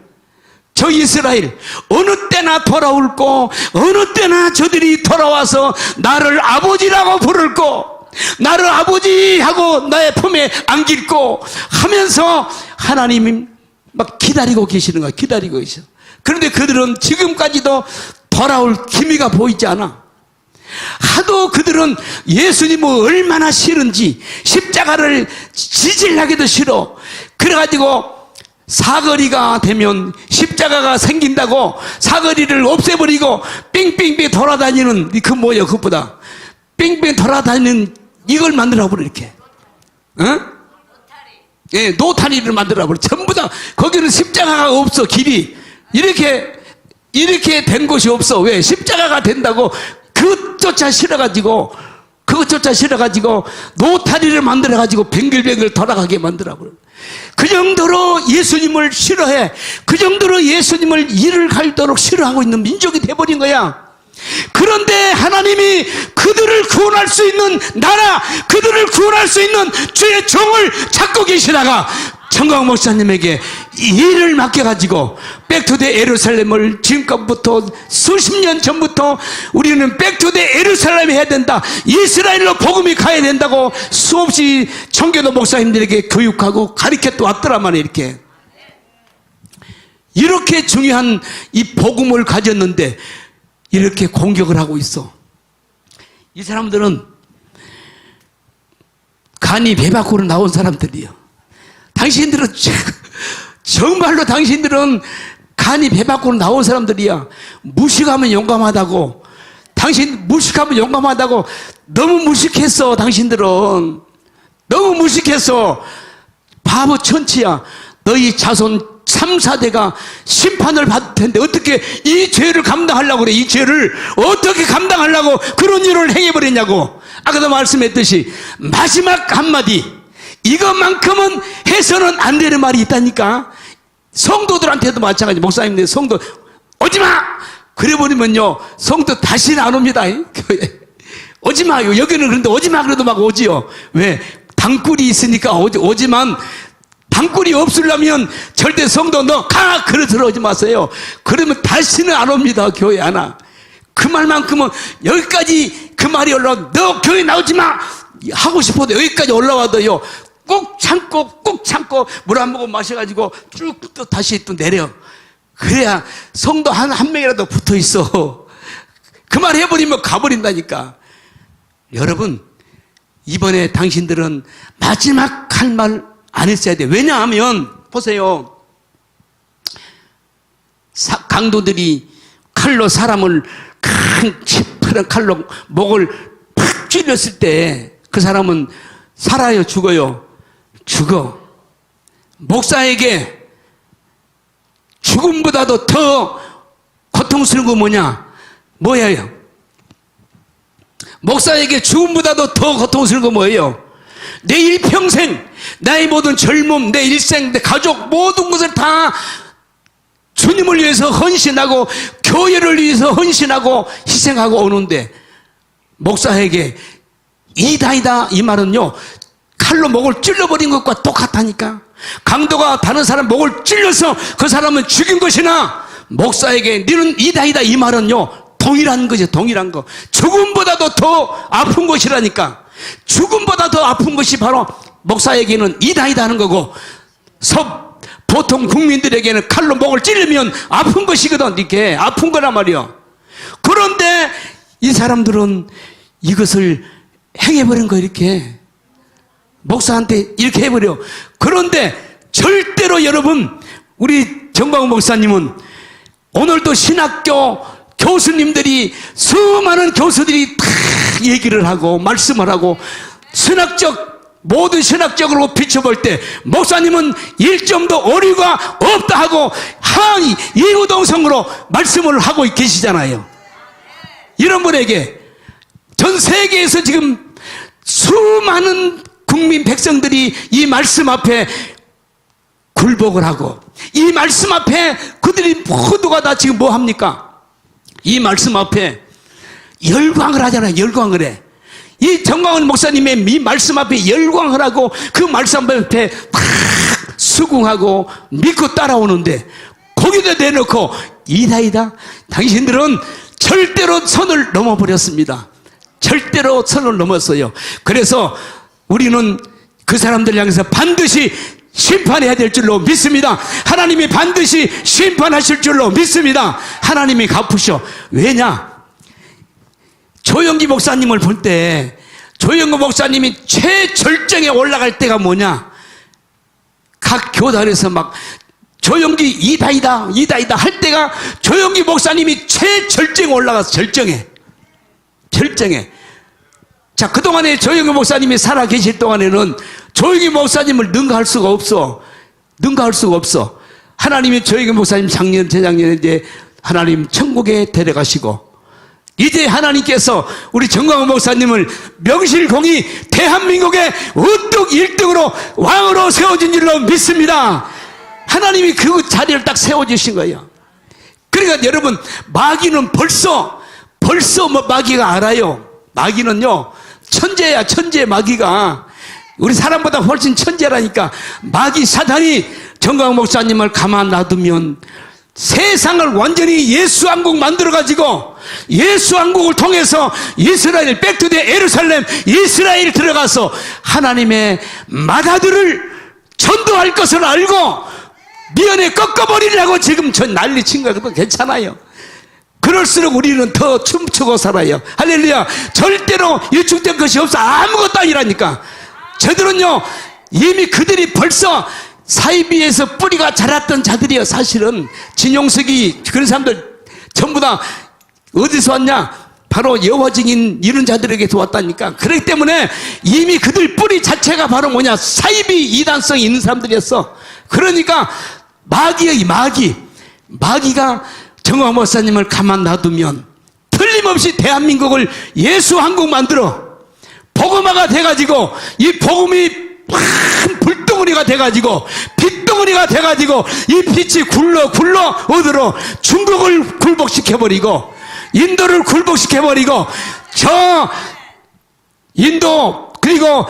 저 이스라엘 어느 때나 돌아올 거, 어느 때나 저들이 돌아와서 나를 아버지라고 부를 거, 나를 아버지하고 나의 품에 안길 거 하면서 하나님이 막 기다리고 계시는 거야. 기다리고 있어. 그런데 그들은 지금까지도 돌아올 기미가 보이지 않아. 하도 그들은 예수님을 얼마나 싫은지, 십자가를 지질하기도 싫어. 그래가지고 사거리가 되면 십자가가 생긴다고 사거리를 없애버리고 뺑뺑뺑 돌아다니는, 그 뭐예요? 그것보다 뺑뺑 돌아다니는 이걸 만들어버려. 이렇게 예, 노타리를 만들어버려. 전부 다 거기는 십자가가 없어. 길이 이렇게 된 곳이 없어. 왜? 십자가가 된다고 그것조차 싫어가지고 노타리를 만들어가지고 뱅글뱅글 돌아가게 만들어버려. 그 정도로 예수님을 싫어해. 그 정도로 예수님을 이를 갈도록 싫어하고 있는 민족이 돼버린 거야. 그런데 하나님이 그들을 구원할 수 있는 나라, 그들을 구원할 수 있는 주의 종을 찾고 계시다가 청강 목사님에게 일을 맡겨가지고 백투데 예루살렘을 지금까지부터 수십 년 전부터 우리는 백투데 예루살렘 해야 된다, 이스라엘로 복음이 가야 된다고 수없이 청교도 목사님들에게 교육하고 가르쳐 왔더란 말이에요. 이렇게 중요한 이 복음을 가졌는데 이렇게 공격을 하고 있어. 이 사람들은 간이 배 밖으로 나온 사람들이요. 당신들은 정말로 당신들은 간이 배 밖으로 나온 사람들이야. 무식하면 용감하다고. 당신 무식하면 용감하다고. 너무 무식했어. 당신들은 너무 무식했어. 바보 천치야. 너희 자손 3, 4대가 심판을 받을 텐데 어떻게 이 죄를 감당하려고 그래. 이 죄를 어떻게 감당하려고 그런 일을 행해버렸냐고. 아까도 말씀했듯이 마지막 한마디, 이것만큼은 해서는 안 되는 말이 있다니까. 성도들한테도 마찬가지. 목사님들 성도 오지마 그래버리면요 성도 다시는 안 옵니다. 교회 오지마요. 여기는 그런데 오지마 그래도 막 오지요. 왜? 당꿀이 있으니까 오지만 당꿀이 없으려면 절대 성도 너 가 그래 들어오지 마세요. 그러면 다시는 안 옵니다. 교회 안 와. 그 말만큼은 여기까지 그 말이 올라와. 너 교회 나오지 마 하고 싶어도 여기까지 올라와도요 꾹 참고 물 한 모금 마셔가지고 쭉 또 다시 또 내려. 그래야 성도 한 명이라도 붙어 있어. 그 말 해버리면 가버린다니까. 여러분 이번에 당신들은 마지막 할 말 안 했어야 돼. 왜냐하면 보세요. 강도들이 칼로 사람을 큰 시퍼런 칼로 목을 팍 찔렸을 때 그 사람은 살아요 죽어요? 죽어. 목사에게 죽음보다도 더 고통스러운 거 뭐예요? 목사에게 죽음보다도 더 고통스러운 거 뭐예요? 내 일평생, 나의 모든 젊음, 내 일생, 내 가족 모든 것을 다 주님을 위해서 헌신하고 교회를 위해서 헌신하고 희생하고 오는데 목사에게 이다이다 이 말은요 칼로 목을 찔러버린 것과 똑같다니까. 강도가 다른 사람 목을 찔러서 그 사람은 죽인 것이나 목사에게 너는 이다이다 이 말은요 동일한 거죠. 동일한 거. 죽음보다도 더 아픈 것이라니까. 죽음보다 더 아픈 것이 바로 목사에게는 이다이다 하는 거고 보통 국민들에게는 칼로 목을 찌르면 아픈 것이거든. 이게 아픈 거란 말이야. 그런데 이 사람들은 이것을 행해버린 거 이렇게 목사한테 이렇게 해버려. 그런데 절대로 여러분 우리 정광훈 목사님은 오늘도 신학교 교수님들이 수많은 교수들이 다 얘기를 하고 말씀을 하고 모든 신학적으로 비춰볼 때 목사님은 1점도 오류가 없다 하고 이구동성으로 말씀을 하고 계시잖아요. 이런 분에게 전 세계에서 지금 수많은 국민 백성들이 이 말씀 앞에 굴복을 하고 이 말씀 앞에 그들이 모두가 다 지금 뭐 합니까? 이 말씀 앞에 열광을 하잖아요. 열광을 해. 이 정광훈 목사님의 이 말씀 앞에 열광을 하고 그 말씀 앞에 막 수긍하고 믿고 따라오는데 거기다 대놓고 이다이다 당신들은 절대로 선을 넘어버렸습니다. 절대로 선을 넘었어요. 그래서 우리는 그 사람들 향해서 반드시 심판해야 될 줄로 믿습니다. 하나님이 반드시 심판하실 줄로 믿습니다. 하나님이 갚으셔. 왜냐? 조영기 목사님을 볼 때 조영기 목사님이 최절정에 올라갈 때가 뭐냐? 각 교단에서 막 조영기 이다이다 할 때가 조영기 목사님이 최절정에 올라가서 절정에. 자, 그동안에 조영기 목사님이 살아 계실 동안에는 조영기 목사님을 능가할 수가 없어. 하나님이 조영기 목사님 재작년에 이제 하나님 천국에 데려가시고 이제 하나님께서 우리 정광훈 목사님을 명실공히 대한민국의 우뚝 1등으로 왕으로 세워진 줄로 믿습니다. 하나님이 그 자리를 딱 세워주신 거예요. 그러니까 여러분 마귀는 벌써 마귀가 알아요. 마귀는요 천재야. 천재 마귀가 우리 사람보다 훨씬 천재라니까. 마귀 사단이 정광훈 목사님을 가만 놔두면 세상을 완전히 예수 왕국 만들어가지고 예수 왕국을 통해서 이스라엘 백투데 예루살렘 이스라엘 들어가서 하나님의 마다들을 전도할 것을 알고 미연에 꺾어버리려고 지금 전 난리친 거거든. 괜찮아요. 그럴수록 우리는 더 춤추고 살아요. 할렐루야. 절대로 일축된 것이 없어. 아무것도 아니라니까. 저들은요 이미 그들이 벌써 사이비에서 뿌리가 자랐던 자들이요. 사실은 진용석이 그런 사람들 전부 다 어디서 왔냐? 바로 여호와 증인 이런 자들에게서 왔다니까. 그렇기 때문에 이미 그들 뿌리 자체가 바로 뭐냐? 사이비 이단성이 있는 사람들이었어. 그러니까 마귀가 정광 목사님을 가만 놔두면 틀림없이 대한민국을 예수 한국 만들어 복음화가 돼가지고 이 복음이 큰 불덩어리가 돼가지고 빛덩어리가 돼가지고 이 빛이 굴러 어디로 중국을 굴복시켜버리고 인도를 굴복시켜버리고 저 인도 그리고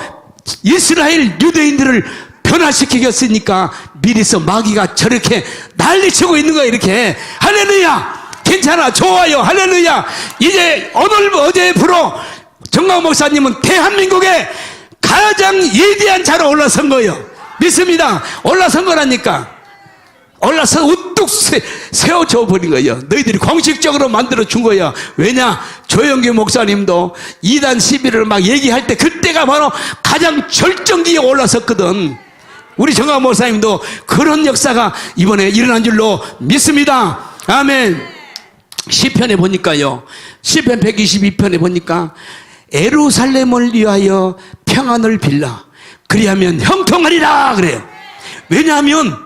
이스라엘 유대인들을 변화시키겠으니까 미리서 마귀가 저렇게 난리치고 있는 거야. 이렇게 할렐루야. 괜찮아, 좋아요, 할렐루야. 이제 오늘 어제부로 정광 목사님은 대한민국의 가장 위대한 자로 올라선 거예요. 믿습니다. 올라선 거라니까. 올라서 우뚝 세워줘 버린 거예요. 너희들이 공식적으로 만들어 준 거예요. 왜냐? 조영규 목사님도 이단 시비를 막 얘기할 때 그때가 바로 가장 절정기에 올라섰거든. 우리 정광 목사님도 그런 역사가 이번에 일어난 줄로 믿습니다. 아멘. 시편에 보니까요, 시편 122편에 보니까 예루살렘을 위하여 평안을 빌라 그리하면 형통하리라 그래요. 왜냐하면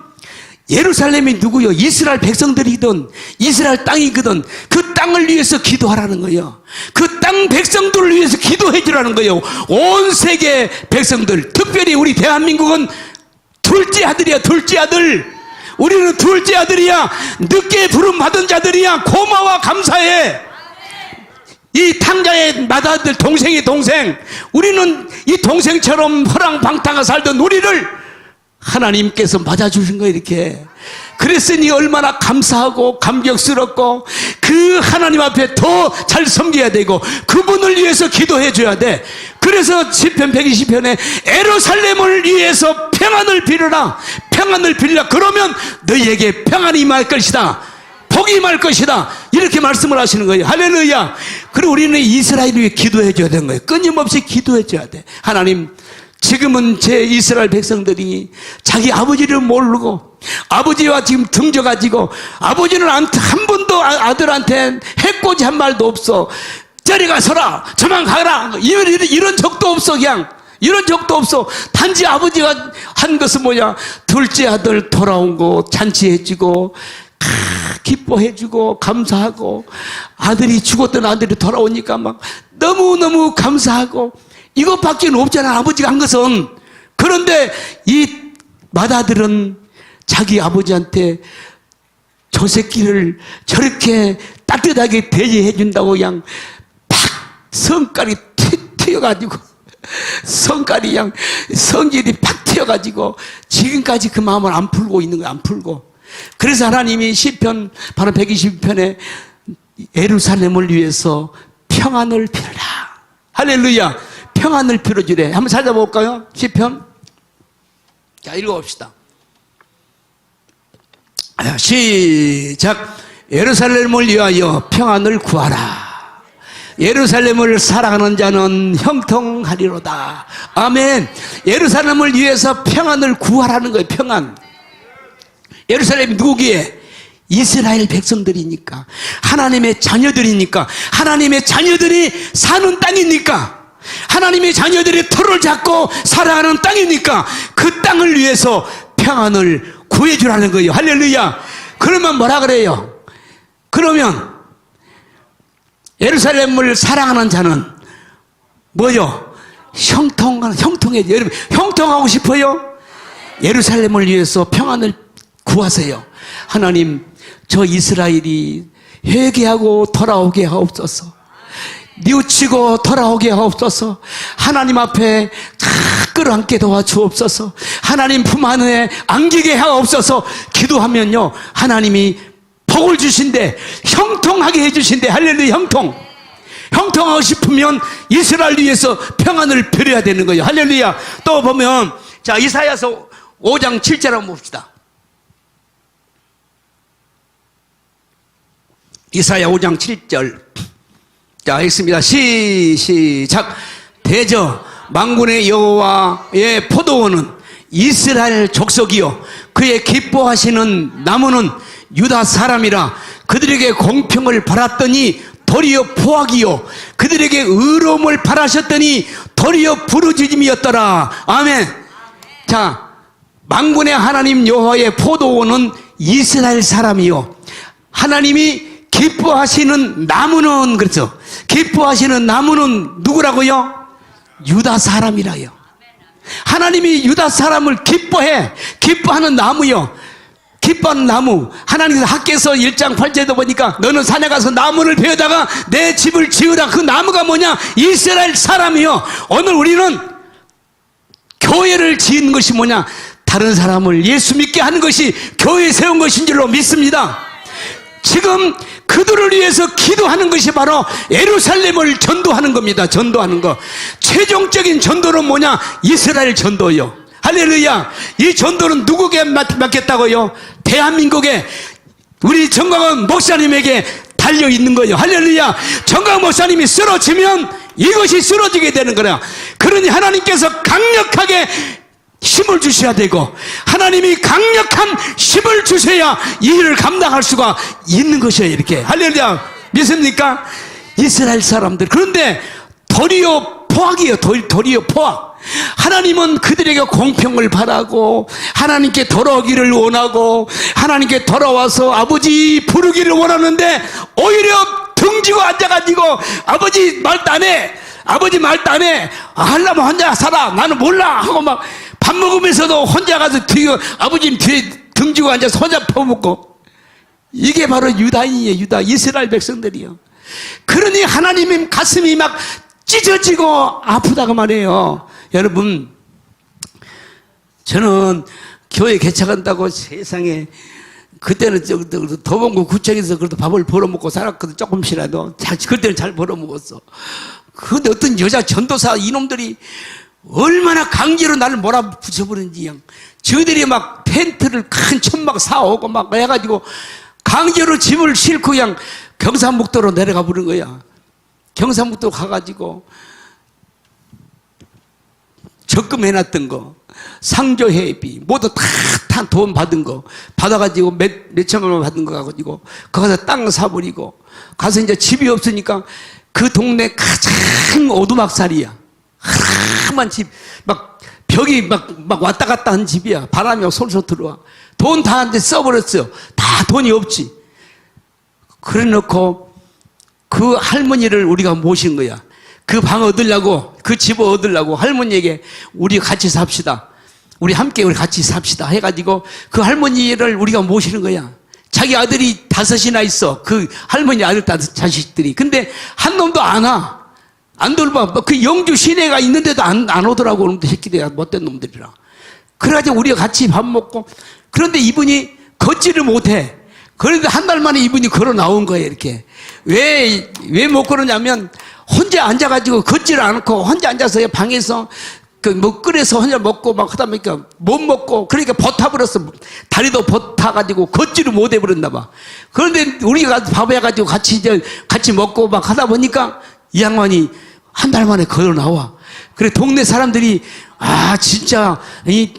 예루살렘이 누구요? 이스라엘 백성들이든 이스라엘 땅이거든 그 땅을 위해서 기도하라는 거예요. 그 땅 백성들을 위해서 기도해 주라는 거예요. 온 세계 백성들, 특별히 우리 대한민국은 둘째 아들이야. 둘째 아들. 우리는 둘째 아들이야. 늦게 부름 받은 자들이야. 고마워, 감사해. 이 탕자의 맏아들, 동생의 동생. 우리는 이 동생처럼 허랑방탕하게 살던 우리를 하나님께서 맞아주신 거예요. 이렇게. 그랬으니 얼마나 감사하고 감격스럽고 그 하나님 앞에 더 잘 섬겨야 되고 그분을 위해서 기도해 줘야 돼. 그래서 시편 120편에 예루살렘을 위해서 평안을 빌어라. 평안을 빌라. 그러면 너희에게 평안이 임할 것이다. 복이 임할 것이다. 이렇게 말씀을 하시는 거예요. 할렐루야. 그리고 우리는 이스라엘을 위해 기도해 줘야 되는 거예요. 끊임없이 기도해 줘야 돼. 하나님, 지금은 제 이스라엘 백성들이 자기 아버지를 모르고 아버지와 지금 등져가지고 아버지는 한 번도 아들한테 해코지 한 말도 없어. 저리 가서라, 저만 가라, 이런 적도 없어. 그냥 이런 적도 없어. 단지 아버지가 한 것은 뭐냐? 둘째 아들 돌아온 거 잔치해주고 기뻐해주고 감사하고 아들이 죽었던 아들이 돌아오니까 막 너무너무 감사하고 이것밖에 없잖아, 아버지가 한 것은. 그런데 이 맏아들은 자기 아버지한테 저 새끼를 저렇게 따뜻하게 대접해 준다고 그냥 팍 성깔이 튀어가지고 성깔이 그냥 성질이 팍 튀어가지고 지금까지 그 마음을 안 풀고 있는 거야. 안 풀고. 그래서 하나님이 시편 바로 120편에 예루살렘을 위해서 평안을 빌어라. 할렐루야. 평안을 빌어주래. 한번 찾아볼까요? 시편. 자, 읽어봅시다. 시작. 예루살렘을 위하여 평안을 구하라. 예루살렘을 사랑하는 자는 형통하리로다. 아멘. 예루살렘을 위해서 평안을 구하라는 거예요. 평안. 예루살렘이 누구기에? 이스라엘 백성들이니까, 하나님의 자녀들이니까, 하나님의 자녀들이 사는 땅이니까, 하나님의 자녀들이 털을 잡고 살아가는 땅이니까 그 땅을 위해서 평안을 구해주라는 거예요. 할렐루야. 그러면 뭐라 그래요? 그러면 예루살렘을 사랑하는 자는 뭐요? 형통해져. 여러분, 형통하고 싶어요? 예루살렘을 위해서 평안을 구하세요. 하나님, 저 이스라엘이 회개하고 돌아오게 하옵소서. 뉘우치고 돌아오게 하옵소서. 하나님 앞에 끌어안게 도와주옵소서. 하나님 품 안에 안기게 하옵소서. 기도하면요, 하나님이 복을 주신대. 형통하게 해주신대. 할렐루야. 형통하고 싶으면 이스라엘 위해서 평안을 빌어야 되는 거예요. 할렐루야. 또 보면, 자, 이사야서 5장 7절 한번 봅시다. 이사야 5장 7절. 자, 읽습니다. 시작. 대저 만군의 여호와의 포도원은 이스라엘 족속이요 그의 기뻐하시는 나무는 유다 사람이라. 그들에게 공평을 바랐더니 도리어 포악이요 그들에게 의로움을 바라셨더니 도리어 부르짖음이었더라. 아멘. 자, 만군의 하나님 여호와의 포도원은 이스라엘 사람이요 하나님이 기뻐하시는 나무는, 그렇죠, 기뻐하시는 나무는 누구라고요? 유다 사람이라요. 하나님이 유다 사람을 기뻐하는 나무요. 기뻐하는 나무. 하나님께서 학개서 1장 8절에도 보니까 너는 산에 가서 나무를 베어다가 내 집을 지으라. 그 나무가 뭐냐? 이스라엘 사람이요. 오늘 우리는 교회를 지은 것이 뭐냐? 다른 사람을 예수 믿게 하는 것이 교회 세운 것인 줄로 믿습니다. 지금 그들을 위해서 기도하는 것이 바로 예루살렘을 전도하는 겁니다. 전도하는 거. 최종적인 전도는 뭐냐? 이스라엘 전도요. 할렐루야. 이 전도는 누구에게 맡겼다고요? 대한민국에 우리 정광훈 목사님에게 달려있는 거예요. 할렐루야. 정광훈 목사님이 쓰러지면 이것이 쓰러지게 되는 거야. 그러니 하나님께서 강력하게 힘을 주셔야 되고 하나님이 강력한 힘을 주셔야 이 일을 감당할 수가 있는 것이에요. 이렇게. 할렐루야. 믿습니까? 이스라엘 사람들. 그런데 도리어 포악이에요. 도리어 포악. 하나님은 그들에게 공평을 바라고 하나님께 돌아오기를 원하고 하나님께 돌아와서 아버지 부르기를 원하는데 오히려 등지고 앉아가지고 아버지 말도 안 해. 아버지 말도 안 해. 하려면 혼자 살아. 나는 몰라. 하고 막 밥 먹으면서도 혼자 가서 아버지 뒤에 등지고 앉아서 혼자 퍼먹고. 이게 바로 유다인이에요. 유다. 이스라엘 백성들이요. 그러니 하나님의 가슴이 막 찢어지고 아프다고 말해요. 여러분, 저는 교회 개척한다고 세상에 그때는 도봉구 구청에서 그래도 밥을 벌어먹고 살았거든. 조금씩이라도. 그때는 잘 벌어먹었어. 근데 어떤 여자 전도사 이놈들이 얼마나 강제로 나를 몰아붙여버리는지, 저희들이 막 텐트를 큰 천막 사오고 막 해가지고 강제로 짐을 싣고 그냥 경상북도로 내려가 버린 거야. 경상북도 가가지고 적금해놨던 거, 상조회비, 모두 다 돈 받은 거, 받아가지고 몇천만 원 받은 거 가가지고, 거기서 땅 사버리고, 가서 이제 집이 없으니까 그 동네 가장 오두막살이야. 하나만 집, 막 벽이 막 왔다 갔다 한 집이야. 바람이 막 솔솔 들어와. 돈 다 이제 써버렸어요. 다 돈이 없지. 그래 놓고 그 할머니를 우리가 모신 거야. 그 방 얻으려고, 그 집을 얻으려고 할머니에게 우리 같이 삽시다. 우리 함께 우리 같이 삽시다. 해가지고 그 할머니를 우리가 모시는 거야. 자기 아들이 5이나 있어. 그 할머니 아들 5 자식들이. 근데 한 놈도 안 와. 안 돌봐. 그 영주 시내가 있는데도 안 오더라고. 놈들 새끼들이야. 못된 놈들이라. 그래가지고 우리가 같이 밥 먹고. 그런데 이분이 걷지를 못해. 그런데 한 달 만에 이분이 걸어 나온 거예요. 이렇게. 왜 못 걸었냐면 혼자 앉아가지고 걷지를 않고 혼자 앉아서 방에서 뭐 끓여서 혼자 먹고 막 하다 보니까 못 먹고 그러니까 버타버렸어. 다리도 버타가지고 걷지를 못 해버렸나 봐. 그런데 우리가 밥 해가지고 같이 먹고 막 하다 보니까 이 양반이 한 달 만에 걸어 나와. 그래 동네 사람들이 진짜 이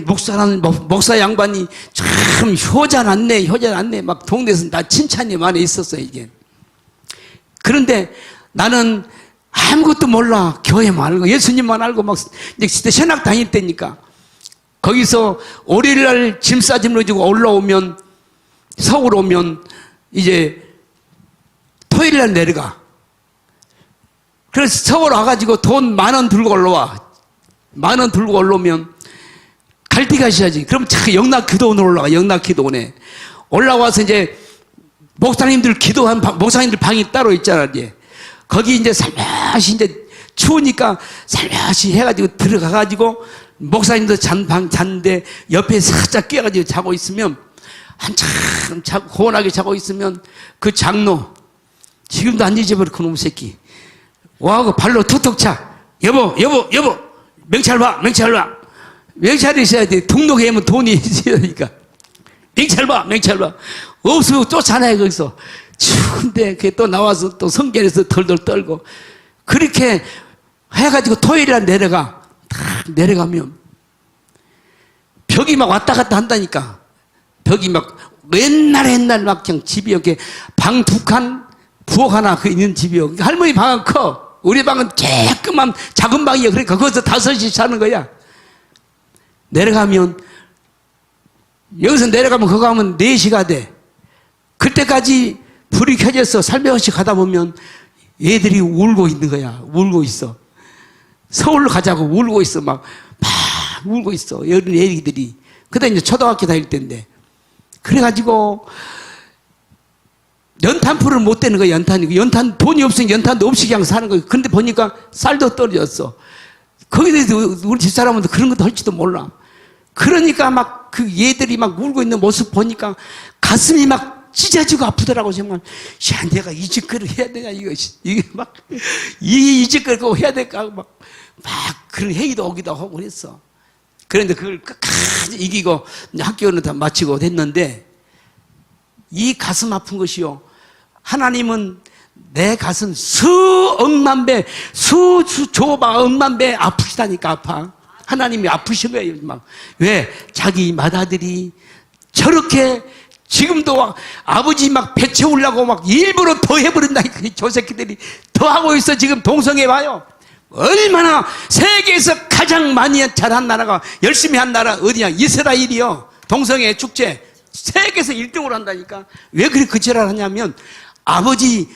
목사 양반이 참 효자났네 막 동네에서 나 칭찬이 많이 있었어요. 이게. 그런데 나는 아무것도 몰라. 교회만 알고 예수님만 알고 막 이제 신학 다닐 때니까 거기서 월요일날 짐 싸짐을 지고 올라오면 서울 오면 이제 토요일날 내려가. 그래서 서울 와가지고 돈 10,000원 들고 올라와. 10,000원 들고 올라오면 갈비 가셔야지. 그럼 참 영락기도원으로 올라가. 영락기도원에 올라와서 이제 목사님들 기도한 목사님들 방이 따로 있잖아. 이제 거기 이제 살며시 이제 추우니까 살며시 해가지고 들어가가지고 목사님도 잤는데 옆에 살짝 끼어가지고 자고 있으면 한참 고원하게 자고 있으면 그 장로 지금도 안 잊어버려 그놈 새끼 와하고 발로 톡톡 차. 여보 명찰 봐. 명찰이 있어야 돼. 등록해면 돈이 있으니까 명찰 봐. 없으면 쫓아내요. 거기서 추운데 그게 또 나와서 또 성결에서 덜덜 떨고 그렇게 해가지고 토요일날 내려가. 딱 내려가면 벽이 막 왔다 갔다 한다니까. 벽이 막 옛날 막 그냥 집이 이렇게 방 2칸 부엌 하나 그 있는 집이요. 할머니 방은 커. 우리 방은 조그만 작은 방이야. 그러니까 거기서 5이 사는 거야. 내려가면 여기서 내려가면 그거 하면 4시가 돼. 그때까지 불이 켜져서 살며시 가다 보면 애들이 울고 있는 거야. 울고 있어. 서울로 가자고 울고 있어. 막 울고 있어. 어린 애기들이. 그때 이제 초등학교 다닐 때인데. 그래가지고 연탄불을 못 대는 거야. 연탄 돈이 없으니 연탄도 없이 그냥 사는 거야. 근데 보니까 쌀도 떨어졌어. 거기서 우리 집사람은 그런 것도 할지도 몰라. 그러니까 막 그 얘들이 막 울고 있는 모습 보니까 가슴이 막 찢어지고 아프더라고. 정말 야, 내가 이 짓거리를 해야 되냐 이게 막 이 짓거리를 꼭 해야 될까 막 그런 행위도 오기도 하고 그랬어. 그런데 그걸 끝까지 이기고 학교는 다 마치고 됐는데, 이 가슴 아픈 것이요, 하나님은 내 가슴 수억만 배, 수조바 억만 배 아프시다니까. 아파. 하나님이 아프신 거예요. 막. 왜? 자기 맏아들이 저렇게 지금도 아버지 막 배 채우려고 막 일부러 더 해버린다니까. 저 새끼들이 더 하고 있어. 지금 동성애 봐요. 얼마나 세계에서 가장 많이 잘한 나라가, 열심히 한 나라 어디냐? 이스라엘이요. 동성애 축제 세계에서 1등으로 한다니까. 왜 그렇게 그 짓을 하냐면 아버지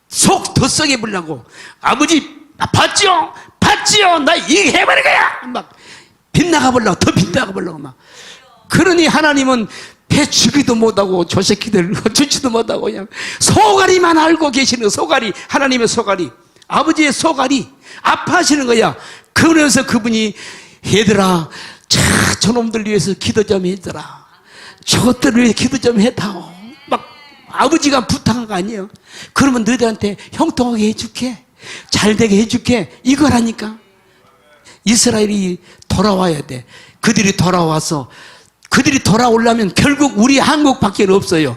속 더 썩게 보려고. 아버지 봤지요? 봤지요? 나 이거 해버릴 거야! 막 빗나가 보려고, 더 빗나가 보려고 막. 그러니 하나님은 배 주기도 못하고 저 새끼들 주지도 못하고 그냥 소가리만 알고 계시는 거. 소가리, 하나님의 소가리, 아버지의 소가리 아파하시는 거야. 그러면서 그분이 얘들아, 저놈들 위해서 기도 좀 해더라. 저것들을 위해 기도 좀 해다오. 막 아버지가 부탁한 거 아니에요. 그러면 너희들한테 형통하게 해줄게, 잘되게 해줄게, 이거라니까. 이스라엘이 돌아와야 돼. 그들이 돌아와서, 그들이 돌아오려면 결국 우리 한국밖에 없어요.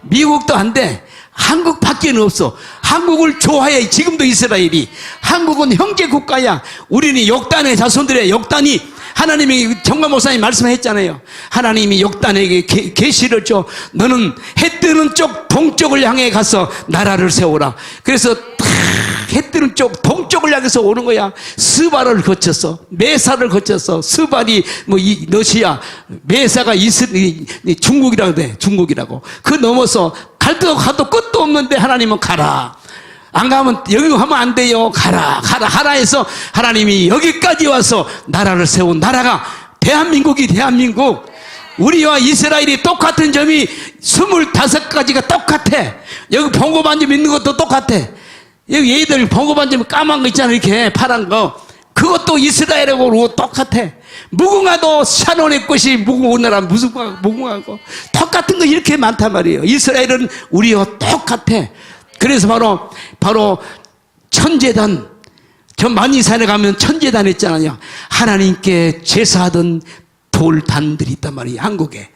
미국도 안 돼. 한국밖에 없어. 한국을 좋아해. 지금도 이스라엘이. 한국은 형제 국가야. 우리는 역단의 자손들의 역단이, 하나님이 정말 목사님 말씀했잖아요. 하나님이 역단에게 계시를 줘. 너는 해 뜨는 쪽 동쪽을 향해 가서 나라를 세우라. 그래서 해 뜨는 쪽 동쪽을 향해서 오는 거야. 스바를 거쳐서, 메사를 거쳐서, 스발이 뭐 러시아, 메사가 중국이라고 돼. 중국이라고. 그 넘어서 갈도 가도 끝도 없는데 하나님은 가라. 안 가면, 여기 가면 안 돼요. 가라, 가라, 하라 해서 하나님이 여기까지 와서 나라를 세운 나라가 대한민국이, 대한민국. 우리와 이스라엘이 똑같은 점이 25가지가 똑같아. 여기 봉고반점 있는 것도 똑같아. 여기 얘들 봉고반점 까만 거 있잖아. 이렇게 파란 거. 그것도 이스라엘하고 똑같아. 무궁화도 샤론의 꽃이 우리나라 무궁화고 똑같은 거 이렇게 많단 말이에요. 이스라엘은 우리와 똑같아. 그래서 바로 천제단, 저 만이산에 가면 천제단 했잖아요. 하나님께 제사하던 돌단들이 있단 말이에요. 한국에.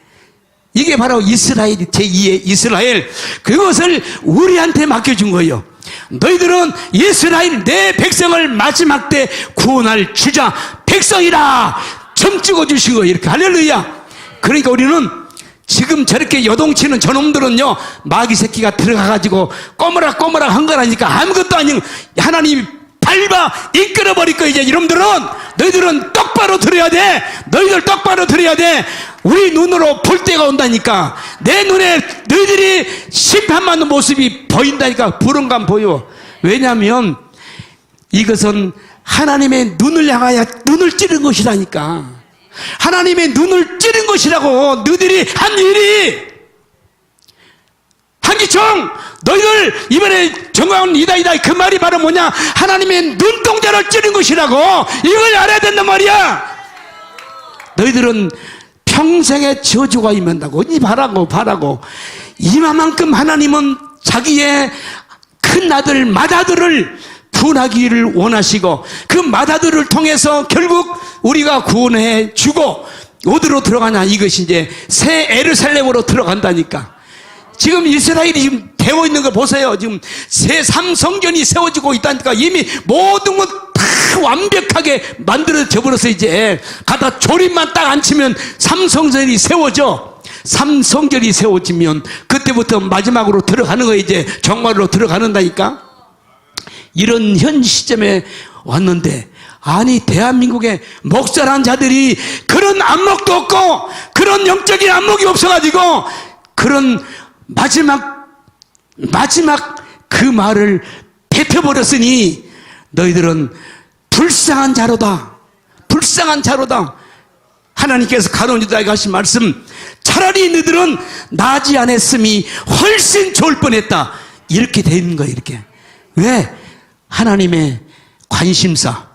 이게 바로 이스라엘이, 제2의 이스라엘. 그것을 우리한테 맡겨준 거예요. 너희들은 이스라엘 내 백성을 마지막 때 구원할 주자 백성이라 점 찍어주신 거예요. 이렇게. 할렐루야. 그러니까 우리는 지금 저렇게 요동치는 저놈들은요, 마귀 새끼가 들어가가지고 꼬무락꼬무락 한 거라니까. 아무것도 아닌 하나님이 밟아 이끌어버릴 거야. 이제 이놈들은, 너희들은 똑바로 들어야 돼. 너희들 똑바로 들어야 돼. 우리 눈으로 볼 때가 온다니까. 내 눈에 너희들이 심판받는 모습이 보인다니까. 불은감 보여. 왜냐하면 이것은 하나님의 눈을 향하여 눈을 찌른 것이라니까. 하나님의 눈을 찌른 것이라고. 너희들이 한 일이. 한기총, 너희들 이번에 정광훈 이다이다, 그 말이 바로 뭐냐? 하나님의 눈동자를 찌른 것이라고. 이걸 알아야 된단 말이야. 너희들은 평생의 저주가 임한다고. 이 바라고 이만큼 하나님은 자기의 큰 아들 맏아들을 구원하기를 원하시고, 그 맏아들을 통해서 결국 우리가 구원해 주고 어디로 들어가냐? 이것이 이제 새 예루살렘으로 들어간다니까. 지금 이스라엘이 지금 되어 있는 거 보세요. 지금 새 삼성전이 세워지고 있다니까. 이미 모든 것 다 완벽하게 만들어져 버려서 이제 가다 조립만 딱 안 치면 삼성전이 세워져. 삼성전이 세워지면 그때부터 마지막으로 들어가는 거예요. 이제 정말로 들어가는다니까. 이런 현 시점에 왔는데, 아니 대한민국의 목사란 자들이 그런 안목도 없고 그런 영적인 안목이 없어가지고 그런 마지막 그 말을 뱉어버렸으니 너희들은 불쌍한 자로다. 불쌍한 자로다. 하나님께서 가론 유다에게 하신 말씀, 차라리 너희들은 나지 않았음이 훨씬 좋을 뻔했다. 이렇게 돼 있는 거예요. 이렇게. 왜? 하나님의 관심사,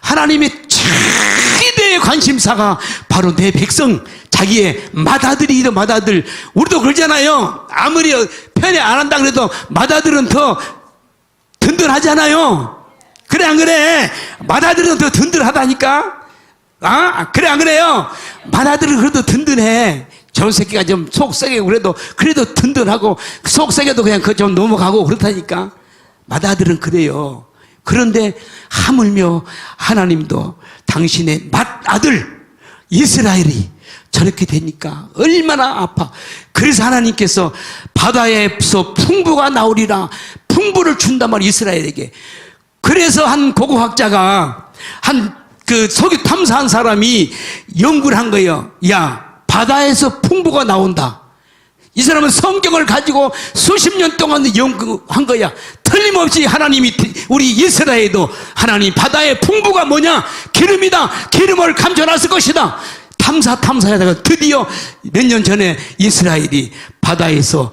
하나님의 최대의 관심사가 바로 내 백성, 자기의 맏아들이든 맏아들. 우리도 그러잖아요. 아무리 편애 안 한다 그래도 맏아들은 더 든든하잖아요. 그래 안 그래? 맏아들은 더 든든하다니까. 아, 그래 안 그래요? 맏아들은 그래도 든든해. 저 새끼가 좀 속썩이고 그래도 든든하고, 속썩여도 그냥 그거 좀 넘어가고 그렇다니까. 맏아들은 그래요. 그런데 하물며 하나님도 당신의 맏아들 이스라엘이 저렇게 되니까 얼마나 아파. 그래서 하나님께서 바다에서 풍부가 나오리라, 풍부를 준단 말이야, 이스라엘에게. 그래서 한 고고학자가, 한 그 석유 탐사한 사람이 연구를 한 거예요. 야, 바다에서 풍부가 나온다. 이 사람은 성경을 가지고 수십 년 동안 연구한 거야. 틀림없이 하나님이, 우리 이스라엘도 하나님 바다의 풍부가 뭐냐? 기름이다. 기름을 감춰놨을 것이다. 탐사하다가 드디어 몇 년 전에 이스라엘이 바다에서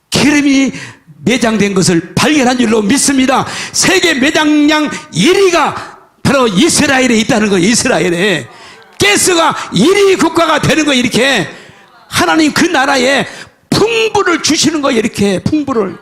기름이 매장된 것을 발견한 줄로 믿습니다. 세계 매장량 1위가 바로 이스라엘에 있다는 거예요. 이스라엘에. 가스가 1위 국가가 되는 거예요. 이렇게. 하나님 그 나라에 풍부를 주시는 거예요. 이렇게 풍부를.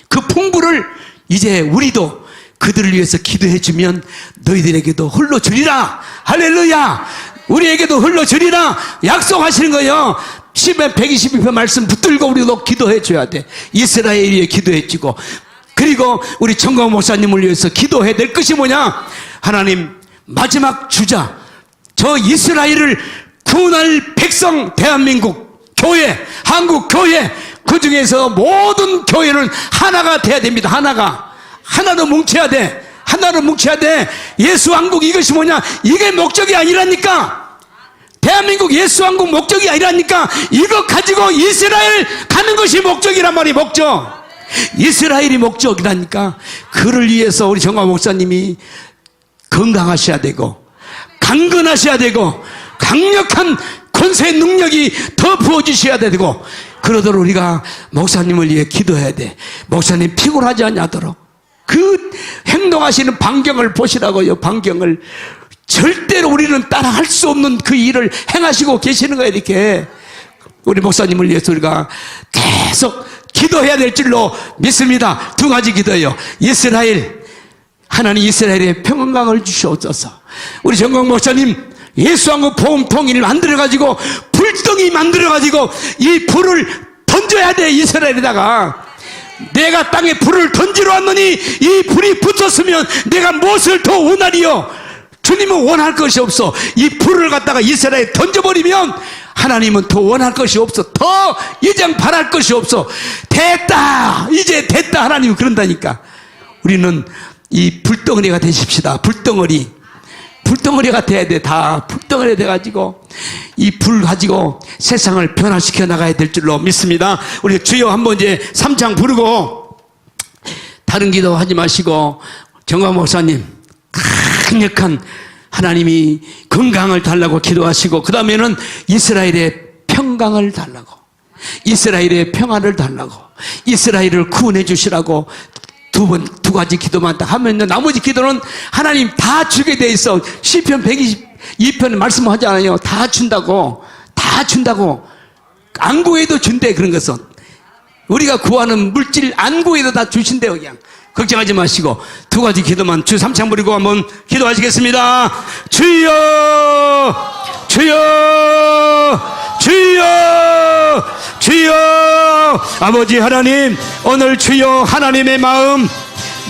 그 풍부를 이제 우리도 그들을 위해서 기도해 주면 너희들에게도 흘러주리라. 할렐루야. 우리에게도 흘러주리라 약속하시는 거예요. 시편 122편 말씀 붙들고 우리도 기도해 줘야 돼. 이스라엘 위해 기도해 주고, 그리고 우리 정광 목사님을 위해서 기도해야 될 것이 뭐냐? 하나님, 마지막 주자, 저 이스라엘을 구원할 백성, 대한민국 교회, 한국 교회, 그 중에서 모든 교회는 하나가 돼야 됩니다. 하나로 뭉쳐야 돼. 하나로 뭉쳐야 돼. 예수 왕국, 이것이 뭐냐? 이게 목적이 아니라니까. 대한민국 예수 왕국 목적이 아니라니까. 이거 가지고 이스라엘 가는 것이 목적이란 말이에요. 목적. 이스라엘이 목적이라니까. 그를 위해서 우리 정광 목사님이 건강하셔야 되고, 강건하셔야 되고, 강력한 권세 능력이 더 부어주셔야 되고, 그러도록 우리가 목사님을 위해 기도해야 돼. 목사님 피곤하지 않도록 그 행동하시는 방경을 보시라고요. 방경을. 절대로 우리는 따라할 수 없는 그 일을 행하시고 계시는 거예요. 이렇게. 우리 목사님을 위해서 우리가 계속 기도해야 될 줄로 믿습니다. 두 가지 기도예요. 이스라엘, 하나님 이스라엘의 평강을 주시옵소서. 우리 정광 목사님 예수왕국 보험 통일을 만들어가지고, 불덩이 만들어가지고 이 불을 던져야 돼. 이스라엘에다가. 내가 땅에 불을 던지러 왔느니 이 불이 붙었으면 내가 무엇을 더 원하리요? 주님은 원할 것이 없어. 이 불을 갖다가 이스라엘에 던져버리면 하나님은 더 원할 것이 없어. 더 이상 바랄 것이 없어. 됐다, 이제 됐다. 하나님은 그런다니까. 우리는 이 불덩어리가 되십시다. 불덩어리가 돼야 돼. 다 불덩어리 돼가지고 이 불 가지고 세상을 변화시켜 나가야 될 줄로 믿습니다. 우리 주여 한번 이제 3장 부르고, 다른 기도 하지 마시고, 정광 목사님 강력한 하나님이 건강을 달라고 기도하시고, 그 다음에는 이스라엘의 평강을 달라고, 이스라엘의 평안을 달라고, 이스라엘을 구원해 주시라고 두 가지 기도만 딱 하면, 나머지 기도는 하나님 다 주게 돼 있어. 시편 122편에 말씀하잖아요. 다 준다고. 안 구해도 준대. 그런 것은 우리가 구하는 물질 안 구해도 다 주신대요. 그냥 걱정하지 마시고 두 가지 기도만 주 3창 부리고 한번 기도하시겠습니다. 주여, 주여, 주여, 주여 아버지 하나님, 오늘 주여 하나님의 마음,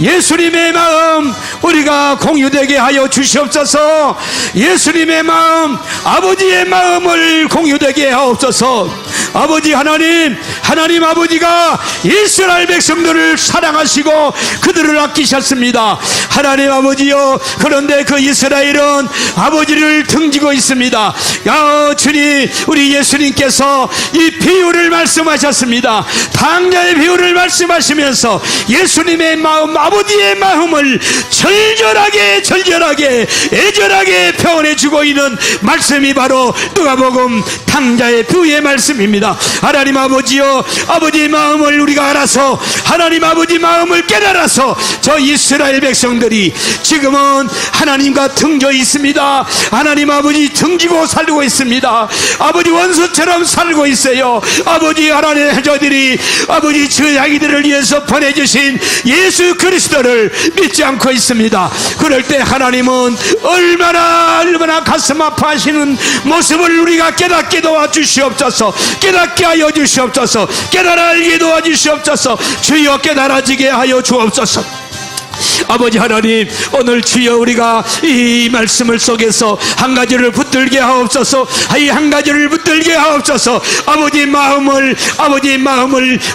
예수님의 마음 우리가 공유되게 하여 주시옵소서. 예수님의 마음, 아버지의 마음을 공유되게 하옵소서. 아버지 하나님, 하나님 아버지가 이스라엘 백성들을 사랑하시고 그들을 아끼셨습니다. 하나님 아버지여, 그런데 그 이스라엘은 아버지를 등지고 있습니다. 야 주님, 우리 예수님께서 이 비유를 말씀하셨습니다. 당자의 비유를 말씀하시면서 예수님의 마음, 아버지의 마음을 절절하게 애절하게 표현해주고 있는 말씀이 바로 누가복음 당자의 비유의 말씀입니다. 하나님 아버지여, 아버지의 마음을 우리가 알아서, 하나님 아버지 마음을 깨달아서 저 이스라엘 백성들이 지금은 하나님과 등져 있습니다. 하나님 아버지 등지고 살고 있습니다. 아버지 원수처럼 살고 있어요. 아버지 하나님, 저들이 아버지 저 자기들을 위해서 보내주신 예수 그리스도를 믿지 않고 있습니다. 그럴 때 하나님은 얼마나 가슴 아파하시는 모습을 우리가 깨닫게 도와주시옵소서. 깨닫게 하여 주시옵소서. 깨달아 알게 도와주시옵소서. 주여 깨달아지게 하여 주옵소서. 아버지 하나님, 오늘 주여 우리가 이 말씀을 속에서 한 가지를 붙들게 하옵소서. 이 한 가지를 붙들게 하옵소서. 아버지 마음을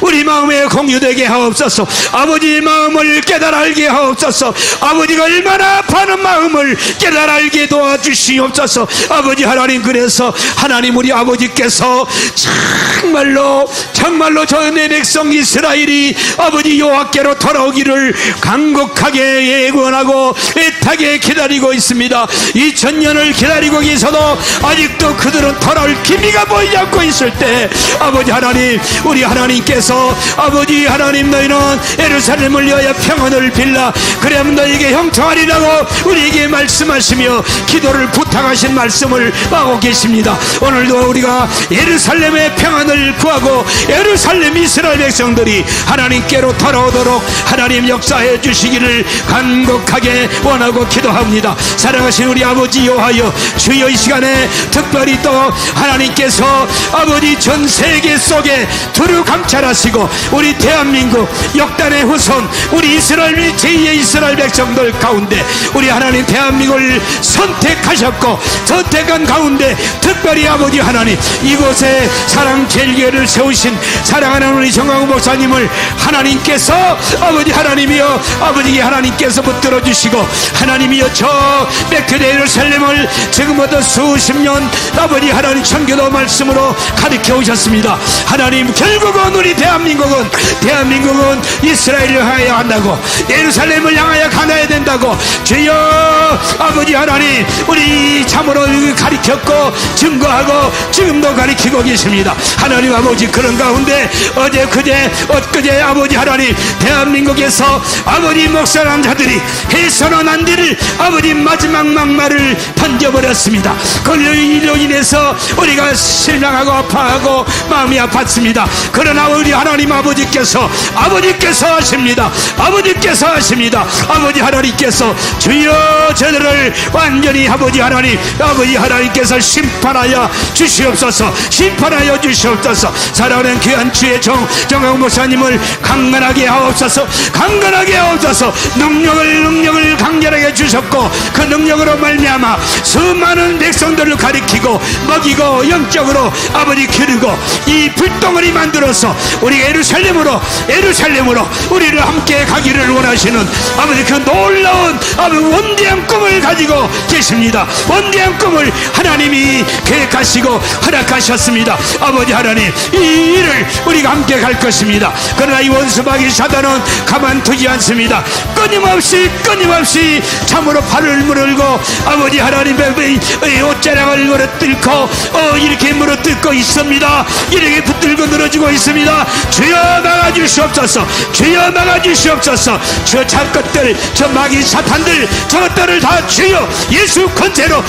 우리 마음에 공유되게 하옵소서. 아버지 마음을 깨달아 알게 하옵소서. 아버지가 얼마나 아파하는 마음을 깨달아 알게 도와주시옵소서. 아버지 하나님, 그래서 하나님 우리 아버지께서 정말로 저 내 백성 이스라엘이 아버지 여호와께로 돌아오기를 간곡하게 예언하고 애타게 기다리고 있습니다. 2000년을 기다리고 계셔도 아직도 그들은 돌아올 기미가 보이지 않고 있을 때, 아버지 하나님, 우리 하나님께서 아버지 하나님, 너희는 예루살렘을 위하여 평안을 빌라, 그러면 너희에게 형통하리라고 우리에게 말씀하시며 기도를 부탁하신 말씀을 하고 계십니다. 오늘도 우리가 예루살렘의 평안을 구하고 예루살렘 이스라엘 백성들이 하나님께로 돌아오도록 하나님 역사해 주시기를 간곡하게 원하고 기도합니다. 사랑하신 우리 아버지 여호와여, 주여 이 시간에 특별히 또 하나님께서 아버지 전 세계 속에 두루 감찰하시고 우리 대한민국 역단의 후손 우리 이스라엘 제2의 이스라엘 백성들 가운데 우리 하나님 대한민국을 선택하셨고 선택한 가운데 특별히 아버지 하나님, 이곳에 사랑 제일교회를 세우신 사랑하는 우리 정광훈 목사님을 하나님께서 아버지 하나님이여, 아버지 하나님께서 붙들어 주시고 하나님이여, 저 베트레 예루살렘을 지금부터 수십 년 아버지 하나님 청교도 말씀으로 가르쳐 오셨습니다. 하나님, 결국은 우리 대한민국은 이스라엘을 향하여 한다고, 예루살렘을 향하여 가나야 된다고 주여 아버지 하나님 우리 참으로 가르쳤고 증거하고 지금도 가르치고 계십니다. 하나님 아버지, 그런 가운데 어제 그제 엊그제 아버지 하나님 대한민국에서 아버지 목사란 자들이 해서는 안 될 아버지 마지막 막말을 던져버렸습니다. 그로 인해서 우리가 실망하고 아파하고 마음이 아팠습니다. 그러나 우리 하나님 아버지께서 하십니다. 아버지 하나님께서 주여 저들을 완전히 아버지 하나님께서 심판하여 주시옵소서. 사랑하는 귀한 주의 정광훈 목사님을 강건하게 하옵소서. 능력을 강렬하게 주셨고 그 능력으로 말미암아 수많은 백성들을 가리키고 먹이고 영적으로 아버지 기르고 이 불덩어리 만들어서 우리 예루살렘으로 우리를 함께 가기를 원하시는 아버지 그 놀라운 아버지 원대한 꿈을 가지고 계십니다. 원대한 꿈을 하나님이 계획하시고 허락하셨습니다. 아버지 하나님, 이 일을 우리가 함께 갈 것입니다. 그러나 이 원수마귀 사단은 가만두지 않습니다. 끊임없이 참으로 발을 물고 아버지 하나님의 옷자락을 물어뜯고 이렇게 물어뜯고 있습니다. 이렇게 붙들고 늘어지고 있습니다. 주여 막아주시옵소서. 저 잡것들, 저 마귀 사탄들, 저것들을 다 주여 예수 권세로